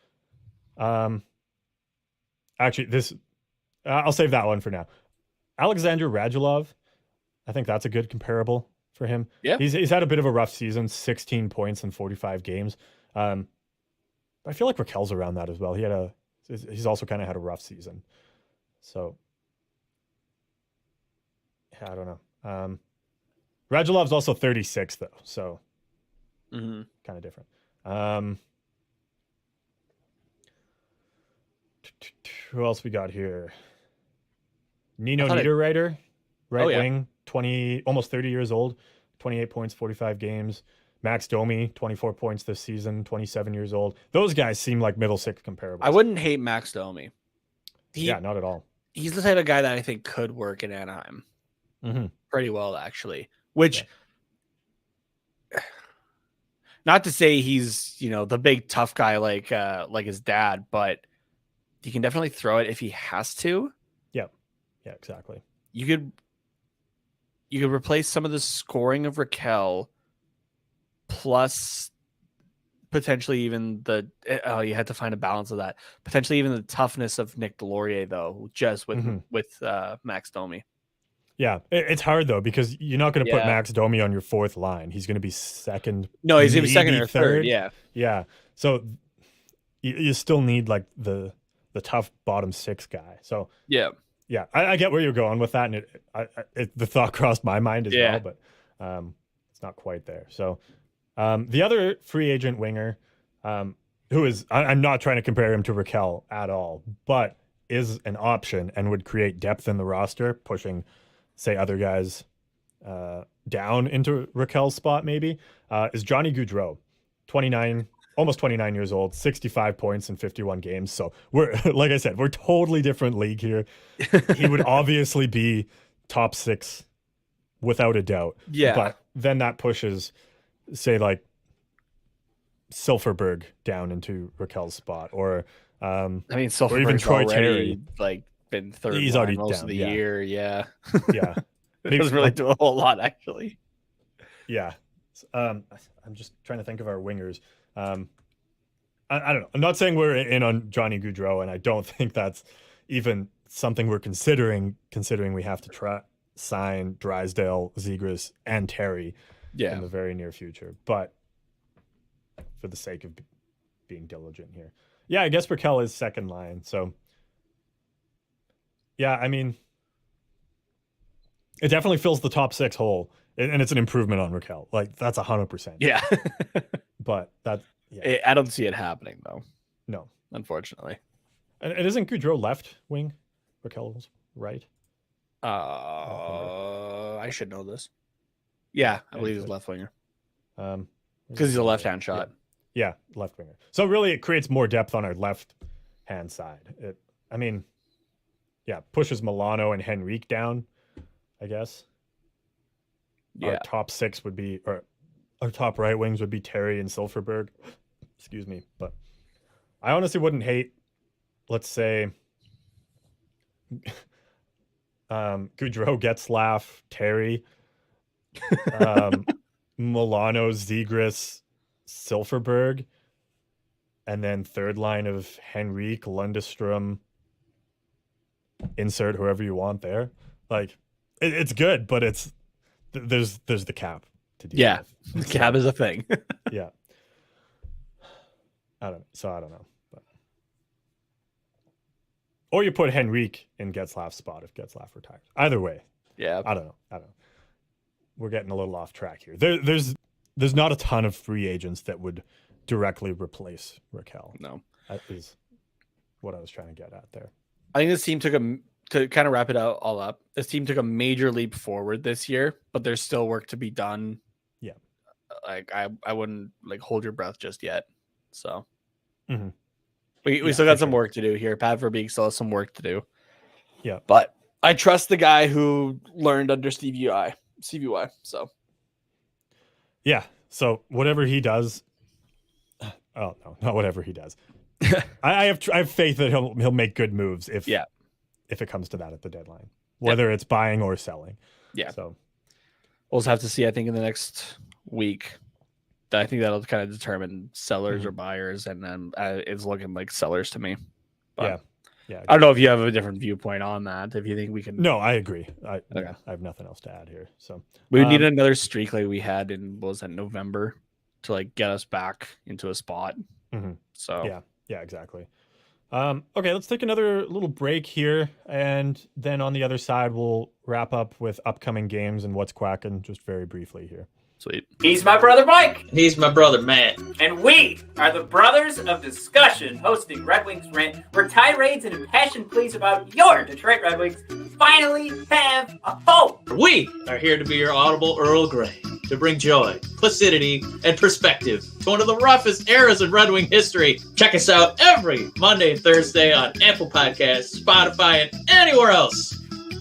[SPEAKER 1] Actually, I'll save that one for now. Alexandre Radulov, I think that's a good comparable for him.
[SPEAKER 2] Yeah,
[SPEAKER 1] he's had a bit of a rough season, 16 points in 45 games. But I feel like Rakell's around that as well. He's also kind of had a rough season. So yeah, I don't know. Radulov's also 36 though, so kind of different. Who else we got here? Nino Niederreiter, wing, 20, almost 30 years old, 28 points, 45 games. Max Domi, 24 points this season, 27 years old. Those guys seem like middle six comparables.
[SPEAKER 2] I wouldn't hate Max Domi.
[SPEAKER 1] Not at all.
[SPEAKER 2] He's the type of guy that I think could work in Anaheim pretty well, actually. Which, not to say he's the big tough guy like his dad, but you can definitely throw it if he has to.
[SPEAKER 1] Yeah, exactly.
[SPEAKER 2] You could replace some of the scoring of Rakell, plus potentially even you had to find a balance of that. Potentially even the toughness of Nick Delorier, though, just with Max Domi.
[SPEAKER 1] Yeah, it's hard though because you're not going to put Max Domi on your fourth line. He's going to be second.
[SPEAKER 2] No, he's going to be second or third.
[SPEAKER 1] Yeah. So you still need like the tough bottom six guy. So yeah, I get where you're going with that, and the thought crossed my mind as well, but it's not quite there. So the other free agent winger, who is I'm not trying to compare him to Rakell at all, but is an option and would create depth in the roster, pushing, say, other guys down into Rakell's spot maybe, is Johnny Goudreau, almost 29 years old, 65 points in 51 games. So we're, like I said, we're totally different league here. He would obviously be top six without a doubt.
[SPEAKER 2] Yeah.
[SPEAKER 1] But then that pushes, say, like Silfverberg down into Rakell's spot, or
[SPEAKER 2] Silfverberg's
[SPEAKER 1] or even Troy Terry,
[SPEAKER 2] like been third.
[SPEAKER 1] He's already
[SPEAKER 2] most
[SPEAKER 1] down,
[SPEAKER 2] of the year. Yeah.
[SPEAKER 1] It
[SPEAKER 2] doesn't really do a whole lot, actually.
[SPEAKER 1] Yeah. I'm just trying to think of our wingers. I don't know. I'm not saying we're in on Johnny Goudreau, and I don't think that's even something we're considering we have to sign Drysdale, Zegras, and Terry in the very near future. But for the sake of being diligent here. Yeah, I guess Rakell is second line. So, yeah, I mean, it definitely fills the top six hole, and it's an improvement on Rakell. Like, that's 100%.
[SPEAKER 2] Yeah.
[SPEAKER 1] But that, yeah.
[SPEAKER 2] I don't see it happening, though.
[SPEAKER 1] No.
[SPEAKER 2] Unfortunately.
[SPEAKER 1] And isn't Goudreau left wing? Rakell's right?
[SPEAKER 2] I should know this. Yeah, I believe he's left winger. Because he's a left-hand shot.
[SPEAKER 1] Yeah, left winger. So really it creates more depth on our left-hand side. Pushes Milano and Henrique down, I guess.
[SPEAKER 2] Yeah.
[SPEAKER 1] Our top six would be, or our top right wings would be Terry and Silfverberg. Excuse me. But I honestly wouldn't hate, let's say, Goudreau, Getzlaf, Terry, Milano, Zegras, Silfverberg, and then third line of Henrique, Lundestrom, insert whoever you want there. Like, it's good, but there's the cap to deal with.
[SPEAKER 2] The cap is a thing.
[SPEAKER 1] Yeah. I don't know. But or you put Henrique in Getzlaf's spot if Getzlaf retires. Either way.
[SPEAKER 2] Yeah.
[SPEAKER 1] I don't know. We're getting a little off track here. There's not a ton of free agents that would directly replace Rakell.
[SPEAKER 2] No.
[SPEAKER 1] That is what I was trying to get at there.
[SPEAKER 2] I think this team to kind of wrap it out all up, this team took a major leap forward this year, but there's still work to be done.
[SPEAKER 1] Yeah.
[SPEAKER 2] Like I wouldn't like hold your breath just yet. So
[SPEAKER 1] we
[SPEAKER 2] still got some work to do here. Pat Verbeek still has some work to do.
[SPEAKER 1] Yeah.
[SPEAKER 2] But I trust the guy who learned under CVY. So
[SPEAKER 1] yeah. So whatever he does. Oh no, not whatever he does. I have faith that he'll make good moves if it comes to that at the deadline, whether it's buying or selling.
[SPEAKER 2] Yeah.
[SPEAKER 1] So
[SPEAKER 2] we'll just have to see. I think in the next week, I think that'll kind of determine sellers or buyers, and then it's looking like sellers to me. But yeah. I don't know if you have a different viewpoint on that. If you think we can.
[SPEAKER 1] No, I agree. I have nothing else to add here. So
[SPEAKER 2] we would need another streak like we had in November to like get us back into a spot. So
[SPEAKER 1] yeah, exactly. Okay, let's take another little break here, and then on the other side we'll wrap up with upcoming games and what's quacking just very briefly here.
[SPEAKER 2] Sweet.
[SPEAKER 4] He's my brother Mike.
[SPEAKER 5] He's my brother Matt.
[SPEAKER 4] And we are the Brothers of Discussion, hosting Red Wings Rant, where tirades and impassioned pleas about your Detroit Red Wings finally have a home.
[SPEAKER 5] We are here to be your audible Earl Grey, to bring joy, placidity, and perspective to one of the roughest eras in Red Wing history. Check us out every Monday and Thursday on Apple Podcasts, Spotify, and anywhere else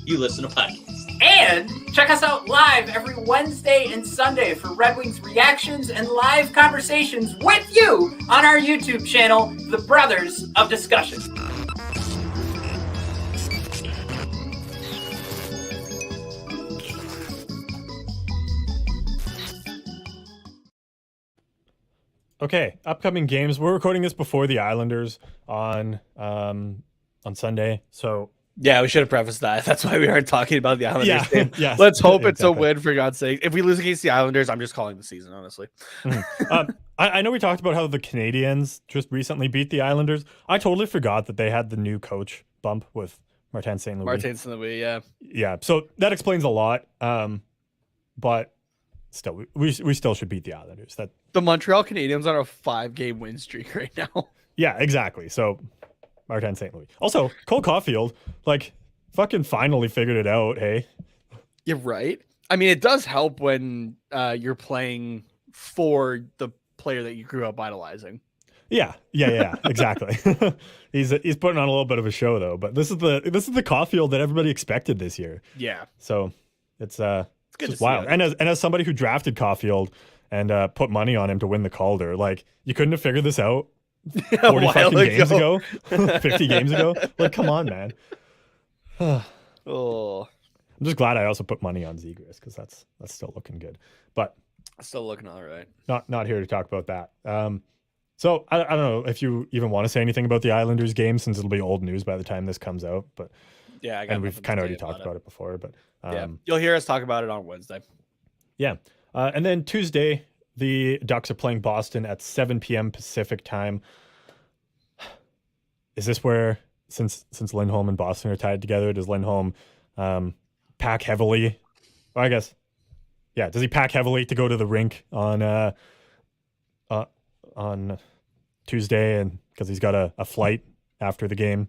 [SPEAKER 5] you listen to podcasts.
[SPEAKER 4] And check us out live every Wednesday and Sunday for Red Wings reactions and live conversations with you on our YouTube channel, The Brothers of Discussion.
[SPEAKER 1] Okay, upcoming games. We're recording this before the Islanders on Sunday, so
[SPEAKER 2] Yeah, we should have prefaced that. That's why we aren't talking about the Islanders game.
[SPEAKER 1] Yes.
[SPEAKER 2] Let's hope it's
[SPEAKER 1] Exactly.
[SPEAKER 2] a win, for God's sake. If we lose against the Islanders, I'm just calling the season, honestly.
[SPEAKER 1] I know we talked about how the Canadiens just recently beat the Islanders. I totally forgot that they had the new coach bump with Martin St. Louis.
[SPEAKER 2] Martin St. Louis, yeah.
[SPEAKER 1] Yeah, so that explains a lot. But still, we still should beat the Islanders. That
[SPEAKER 2] The Montreal Canadiens are on a 5-game win streak right now.
[SPEAKER 1] Yeah, exactly. So Martin St. Louis. Also, Cole Caulfield, like, fucking finally figured it out. Hey,
[SPEAKER 2] You're right. I mean, it does help when you're playing for the player that you grew up idolizing.
[SPEAKER 1] Yeah, exactly. He's putting on a little bit of a show though, but this is the Caulfield that everybody expected this year.
[SPEAKER 2] Yeah,
[SPEAKER 1] So it's
[SPEAKER 2] good
[SPEAKER 1] just
[SPEAKER 2] to
[SPEAKER 1] wild.
[SPEAKER 2] see.
[SPEAKER 1] And as somebody who drafted Caulfield and put money on him to win the Calder, like, you couldn't have figured this out 40 fucking games ago, 50 games ago. Like, come on, man.
[SPEAKER 2] Oh,
[SPEAKER 1] I'm just glad I also put money on Zegras because that's still looking good. But
[SPEAKER 2] still looking all right.
[SPEAKER 1] not here to talk about that. So I don't know if you even want to say anything about the Islanders game since it'll be old news by the time this comes out. But
[SPEAKER 2] Yeah, I got
[SPEAKER 1] and we've
[SPEAKER 2] nothing to
[SPEAKER 1] kind of
[SPEAKER 2] say
[SPEAKER 1] already talked about it before. But
[SPEAKER 2] Yeah, you'll hear us talk about it on Wednesday.
[SPEAKER 1] yeah. And then Tuesday, the Ducks are playing Boston at 7 p.m. Pacific time. Is this where, since Lindholm and Boston are tied together, does Lindholm pack heavily? Well, I guess, yeah. Does he pack heavily to go to the rink on Tuesday, and because he's got a flight after the game,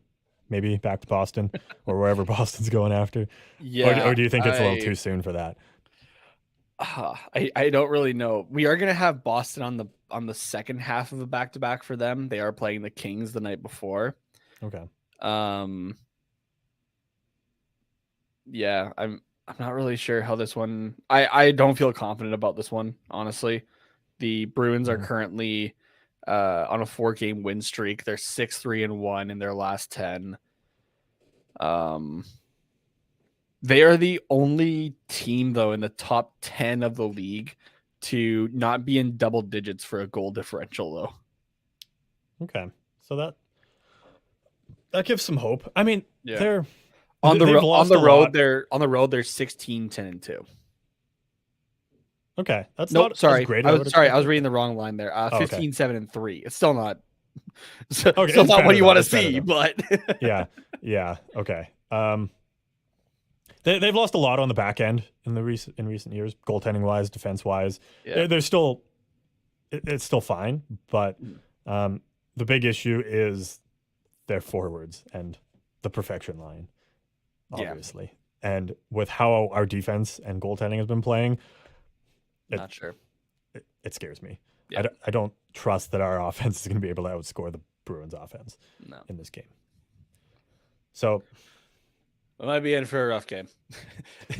[SPEAKER 1] maybe back to Boston or wherever Boston's going after?
[SPEAKER 2] Yeah,
[SPEAKER 1] or do you think it's a little too soon for that?
[SPEAKER 2] I don't really know. We are gonna have Boston on the second half of a back-to-back for them. They are playing the Kings the night before.
[SPEAKER 1] Okay.
[SPEAKER 2] Yeah, I'm not really sure how this one. I don't feel confident about this one, honestly. The Bruins are currently on a 4-game win streak. They're 6-3-1 in their last 10. They are the only team, though, in the top 10 of the league to not be in double digits for a goal differential, though.
[SPEAKER 1] Okay. So that gives some hope. I mean,
[SPEAKER 2] Yeah.
[SPEAKER 1] they're
[SPEAKER 2] On the
[SPEAKER 1] they've
[SPEAKER 2] road,
[SPEAKER 1] lost a lot.
[SPEAKER 2] they're 16-10-2.
[SPEAKER 1] Okay, that's
[SPEAKER 2] Nope,
[SPEAKER 1] not
[SPEAKER 2] sorry.
[SPEAKER 1] as great.
[SPEAKER 2] I
[SPEAKER 1] as
[SPEAKER 2] was
[SPEAKER 1] expect.
[SPEAKER 2] reading the wrong line there.
[SPEAKER 1] okay.
[SPEAKER 2] 15-7-3. It's still not.
[SPEAKER 1] Okay,
[SPEAKER 2] Still
[SPEAKER 1] it's
[SPEAKER 2] not
[SPEAKER 1] better
[SPEAKER 2] what you
[SPEAKER 1] though,
[SPEAKER 2] want to
[SPEAKER 1] it's better
[SPEAKER 2] see,
[SPEAKER 1] though.
[SPEAKER 2] but
[SPEAKER 1] Yeah. Okay. They've lost a lot on the back end in recent years, goaltending wise, defense wise.
[SPEAKER 2] Yeah.
[SPEAKER 1] They're still, it's still fine, but the big issue is their forwards and the perfection line, obviously. Yeah. And with how our defense and goaltending has been playing,
[SPEAKER 2] not sure.
[SPEAKER 1] It scares me.
[SPEAKER 2] Yeah.
[SPEAKER 1] I don't trust that our offense is going to be able to outscore the Bruins offense in this game. So
[SPEAKER 2] we might be in for a rough game.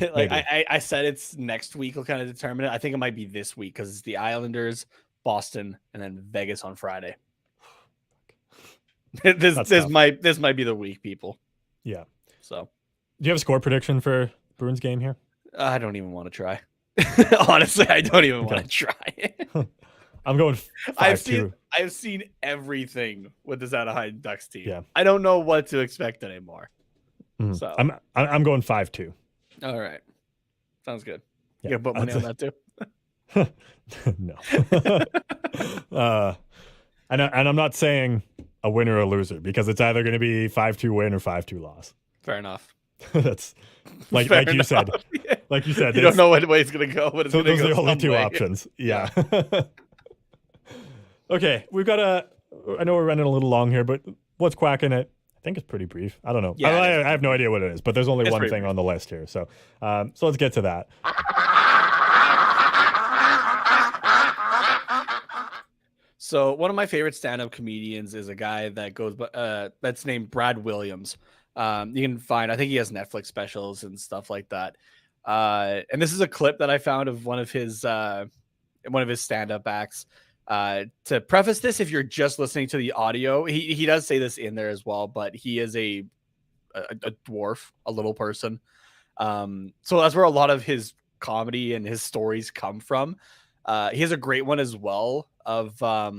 [SPEAKER 2] Like I said, it's next week will kind of determine it. I think it might be this week because it's the Islanders, Boston, and then Vegas on Friday. This might be the week, people.
[SPEAKER 1] Yeah.
[SPEAKER 2] So,
[SPEAKER 1] do you have a score prediction for Bruins game here?
[SPEAKER 2] I don't even want to try. Honestly, I don't even want to try.
[SPEAKER 1] I'm going 5-2.
[SPEAKER 2] I've seen everything with this Anaheim Ducks team.
[SPEAKER 1] Yeah.
[SPEAKER 2] I don't know what to expect anymore. So
[SPEAKER 1] I'm going 5-2.
[SPEAKER 2] All right. Sounds good.
[SPEAKER 1] Yeah.
[SPEAKER 2] You gonna put money on that too?
[SPEAKER 1] No. And I'm not saying a winner or a loser because it's either going to be 5-2 win or 5-2 loss.
[SPEAKER 2] Fair enough.
[SPEAKER 1] That's like you said. Like you said,
[SPEAKER 2] you don't know what way it's going to go. But it's
[SPEAKER 1] so
[SPEAKER 2] gonna
[SPEAKER 1] those
[SPEAKER 2] go
[SPEAKER 1] are the only two
[SPEAKER 2] way.
[SPEAKER 1] options. Yeah. Okay, we've got I know we're running a little long here, but what's quacking it? I think it's pretty brief. I don't know.
[SPEAKER 2] Yeah,
[SPEAKER 1] I have no idea what it is, but there's only one thing
[SPEAKER 2] brief.
[SPEAKER 1] on the list here. So let's get to that.
[SPEAKER 2] So one of my favorite stand-up comedians is a guy that goes, that's named Brad Williams. You can find, I think he has Netflix specials and stuff like that. And this is a clip that I found of one of his stand-up acts. To preface this, if you're just listening to the audio, he does say this in there as well, but he is a dwarf, a little person. So that's where a lot of his comedy and his stories come from. He has a great one as well. of I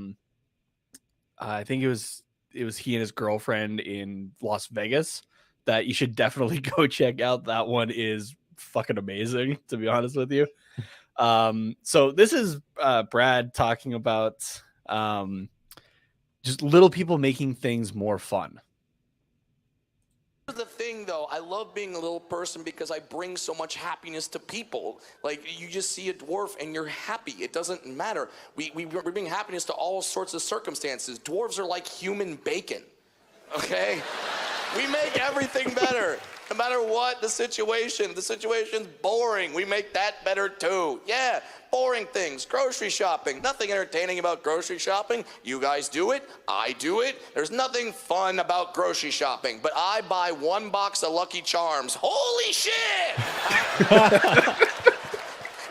[SPEAKER 2] think it was he and his girlfriend in Las Vegas that you should definitely go check out. That one is fucking amazing, to be honest with you. So this is Brad talking about just little people making things more fun.
[SPEAKER 6] The thing though, I love being a little person because I bring so much happiness to people. Like, you just see a dwarf and you're happy. It doesn't matter. We bring happiness to all sorts of circumstances. Dwarves are like human bacon, okay? We make everything better. No matter what the situation. The situation's boring. We make that better too. Yeah, boring things. Grocery shopping. Nothing entertaining about grocery shopping. You guys do it. I do it. There's nothing fun about grocery shopping. But I buy 1 box of Lucky Charms. Holy shit!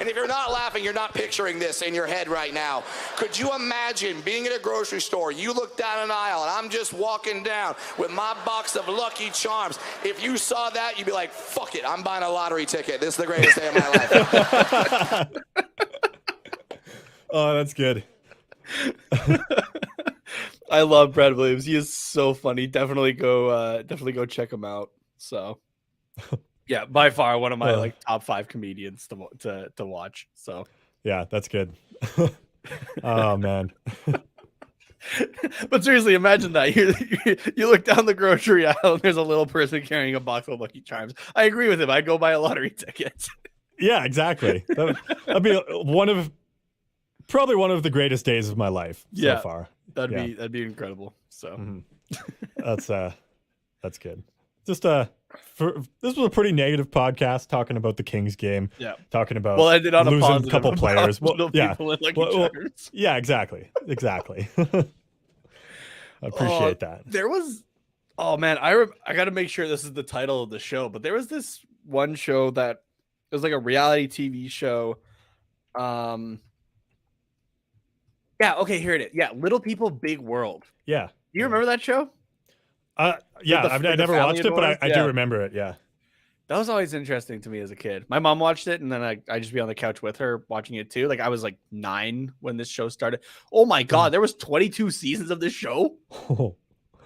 [SPEAKER 6] And if you're not laughing, you're not picturing this in your head right now. Could you imagine being at a grocery store, you look down an aisle, and I'm just walking down with my box of Lucky Charms. If you saw that, you'd be like, fuck it, I'm buying a lottery ticket. This is the greatest day of my life.
[SPEAKER 1] Oh, that's good.
[SPEAKER 2] I love Brad Williams. He is so funny. Definitely go check him out. So yeah, by far one of my like top 5 comedians to watch. So
[SPEAKER 1] yeah, that's good. Oh man.
[SPEAKER 2] But seriously, imagine that you look down the grocery aisle and there's a little person carrying a box of Lucky Charms. I agree with him. I'd go buy a lottery ticket.
[SPEAKER 1] Yeah, exactly. That'd be probably one of the greatest days of my life so far.
[SPEAKER 2] That'd be incredible. So
[SPEAKER 1] that's good. Just this was a pretty negative podcast talking about the Kings game.
[SPEAKER 2] Yeah.
[SPEAKER 1] Talking about
[SPEAKER 2] ended on
[SPEAKER 1] losing a couple players.
[SPEAKER 2] Yeah,
[SPEAKER 1] exactly. I appreciate that.
[SPEAKER 2] There was, I got to make sure this is the title of the show, but there was this one show that it was like a reality TV show. Yeah. Okay. Here it is. Yeah. Little People, Big World.
[SPEAKER 1] Yeah.
[SPEAKER 2] Do you remember that show?
[SPEAKER 1] Yeah, I've never watched it, but I do remember it. Yeah,
[SPEAKER 2] that was always interesting to me as a kid. My mom watched it, and then I just be on the couch with her watching it too. Like I was like 9 when this show started. Oh my god, there was 22 seasons of this show.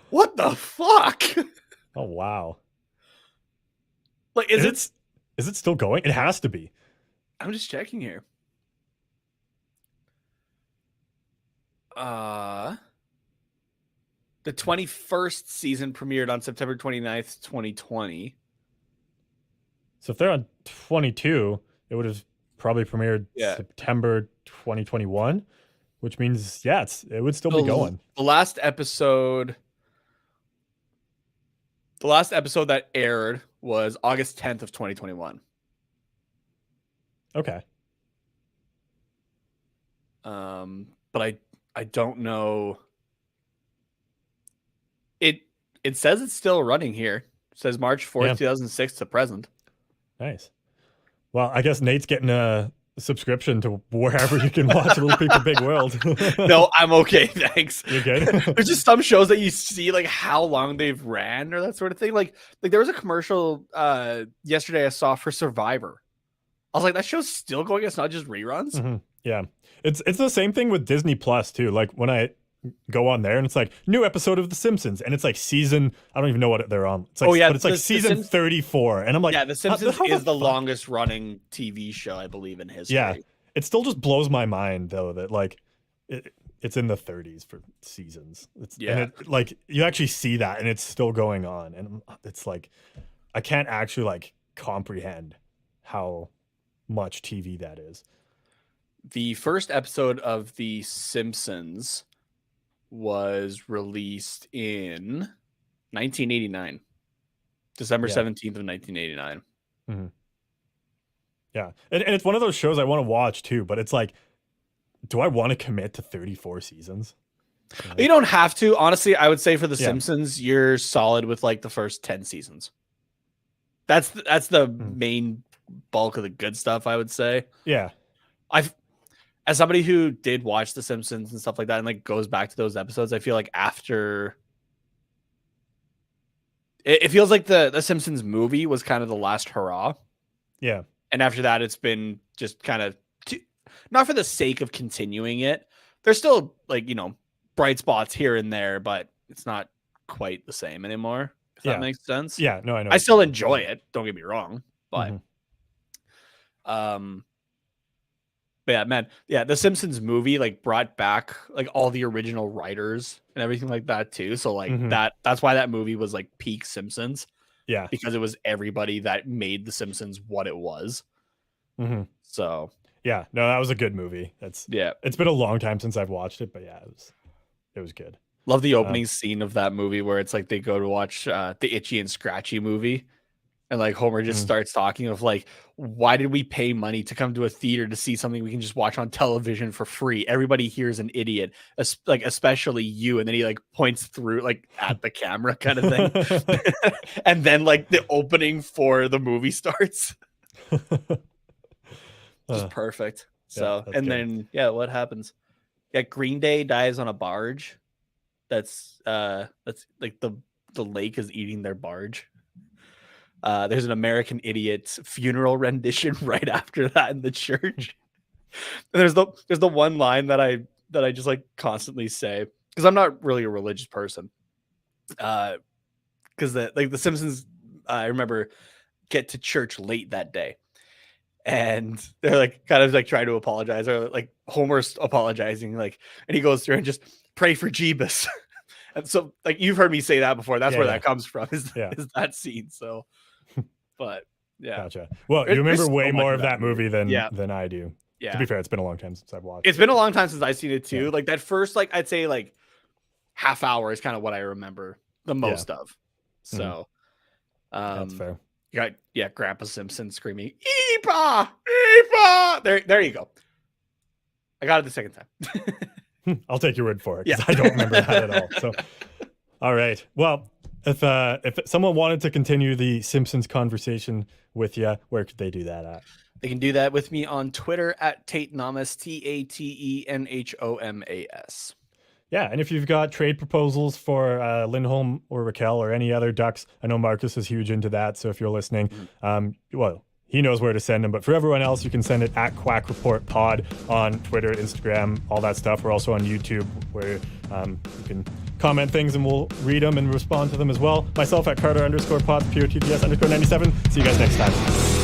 [SPEAKER 2] What the fuck?
[SPEAKER 1] Oh wow.
[SPEAKER 2] Like,
[SPEAKER 1] is it still going? It has to be.
[SPEAKER 2] I'm just checking here. The 21st season premiered on September 29th, 2020.
[SPEAKER 1] So if they're on 22, it would have probably premiered September 2021, which means, it would still be going.
[SPEAKER 2] The last episode that aired was August 10th of 2021.
[SPEAKER 1] Okay.
[SPEAKER 2] But I don't know. It says it's still running here. It says March 4th, 2006 to present.
[SPEAKER 1] Nice. Well, I guess Nate's getting a subscription to wherever you can watch Little People Big World.
[SPEAKER 2] No, I'm okay, thanks.
[SPEAKER 1] You're good?
[SPEAKER 2] There's just some shows that you see like how long they've ran or that sort of thing. Like there was a commercial yesterday I saw for Survivor. I was like, that show's still going. It's not just reruns.
[SPEAKER 1] Mm-hmm. Yeah. It's the same thing with Disney Plus too. Like when I go on there and it's like new episode of The Simpsons and it's like season, I don't even know what they're on. It's like, but it's like season 34 and I'm like,
[SPEAKER 2] The Simpsons is the longest running TV show I believe in history.
[SPEAKER 1] Yeah, it still just blows my mind though that like it's in the 30s for seasons. And like you actually see that and it's still going on and it's like I can't actually like comprehend how much TV that is.
[SPEAKER 2] The first episode of The Simpsons was released in 1989, December 17th of 1989.
[SPEAKER 1] Mm-hmm. Yeah. And it's one of those shows I want to watch too, but it's like, do I want to commit to 34 seasons?
[SPEAKER 2] You don't have to. Honestly, I would say for The Simpsons, you're solid with like the first 10 seasons. That's the main bulk of the good stuff, I would say.
[SPEAKER 1] Yeah.
[SPEAKER 2] As somebody who did watch The Simpsons and stuff like that and like goes back to those episodes, I feel like after it feels like the Simpsons movie was kind of the last hurrah.
[SPEAKER 1] Yeah.
[SPEAKER 2] And after that, it's been just kind of not for the sake of continuing it, there's still like, bright spots here and there, but it's not quite the same anymore. If that makes sense.
[SPEAKER 1] Yeah, no, I know.
[SPEAKER 2] I still enjoy it. Don't get me wrong, but but yeah, man. Yeah, the Simpsons movie like brought back like all the original writers and everything like that too. So like that's why that movie was like peak Simpsons.
[SPEAKER 1] Yeah.
[SPEAKER 2] Because it was everybody that made the Simpsons what it was. So
[SPEAKER 1] yeah, no, that was a good movie. It's been a long time since I've watched it, but yeah, it was good.
[SPEAKER 2] Love the opening scene of that movie where it's like they go to watch the Itchy and Scratchy movie. And like Homer just starts talking of like, why did we pay money to come to a theater to see something we can just watch on television for free? Everybody here is an idiot, like especially you. And then he like points through like at the camera kind of thing. And then like the opening for the movie starts. Just perfect. So and good. Then what happens? Yeah, Green Day dies on a barge. That's like the lake is eating their barge. There's an American Idiot's funeral rendition right after that in the church. And there's the one line that I just like constantly say because I'm not really a religious person. Because the Simpsons, I remember get to church late that day, and they're like kind of like trying to apologize, or like Homer's apologizing, like, and he goes through and just pray for Jeebus. And so like you've heard me say that before. That's where that comes from. Is that scene? So. But yeah,
[SPEAKER 1] gotcha. Well, you remember way more of that movie than I do.
[SPEAKER 2] Yeah.
[SPEAKER 1] To be fair, it's been a long time since I've watched.
[SPEAKER 2] It's been a long time since I've seen it too. Yeah. Like that first, like I'd say, like half hour is kind of what I remember the most of. So,
[SPEAKER 1] that's fair.
[SPEAKER 2] You got Grandpa Simpson screaming "Eepa, Eepa!" There you go. I got it the second time.
[SPEAKER 1] I'll take your word for it because I don't remember that at all. So, all right. Well. If someone wanted to continue the Simpsons conversation with you, where could they do that at?
[SPEAKER 2] They can do that with me on Twitter at Tatenomas, TATENHOMAS.
[SPEAKER 1] Yeah, and if you've got trade proposals for Lindholm or Rakell or any other Ducks, I know Marcus is huge into that. So if you're listening, well, he knows where to send them. But for everyone else, you can send it at Quack Report Pod on Twitter, Instagram, all that stuff. We're also on YouTube where you can comment things and we'll read them and respond to them as well. Myself at Carter_Pod, POTDS_97. See you guys next time.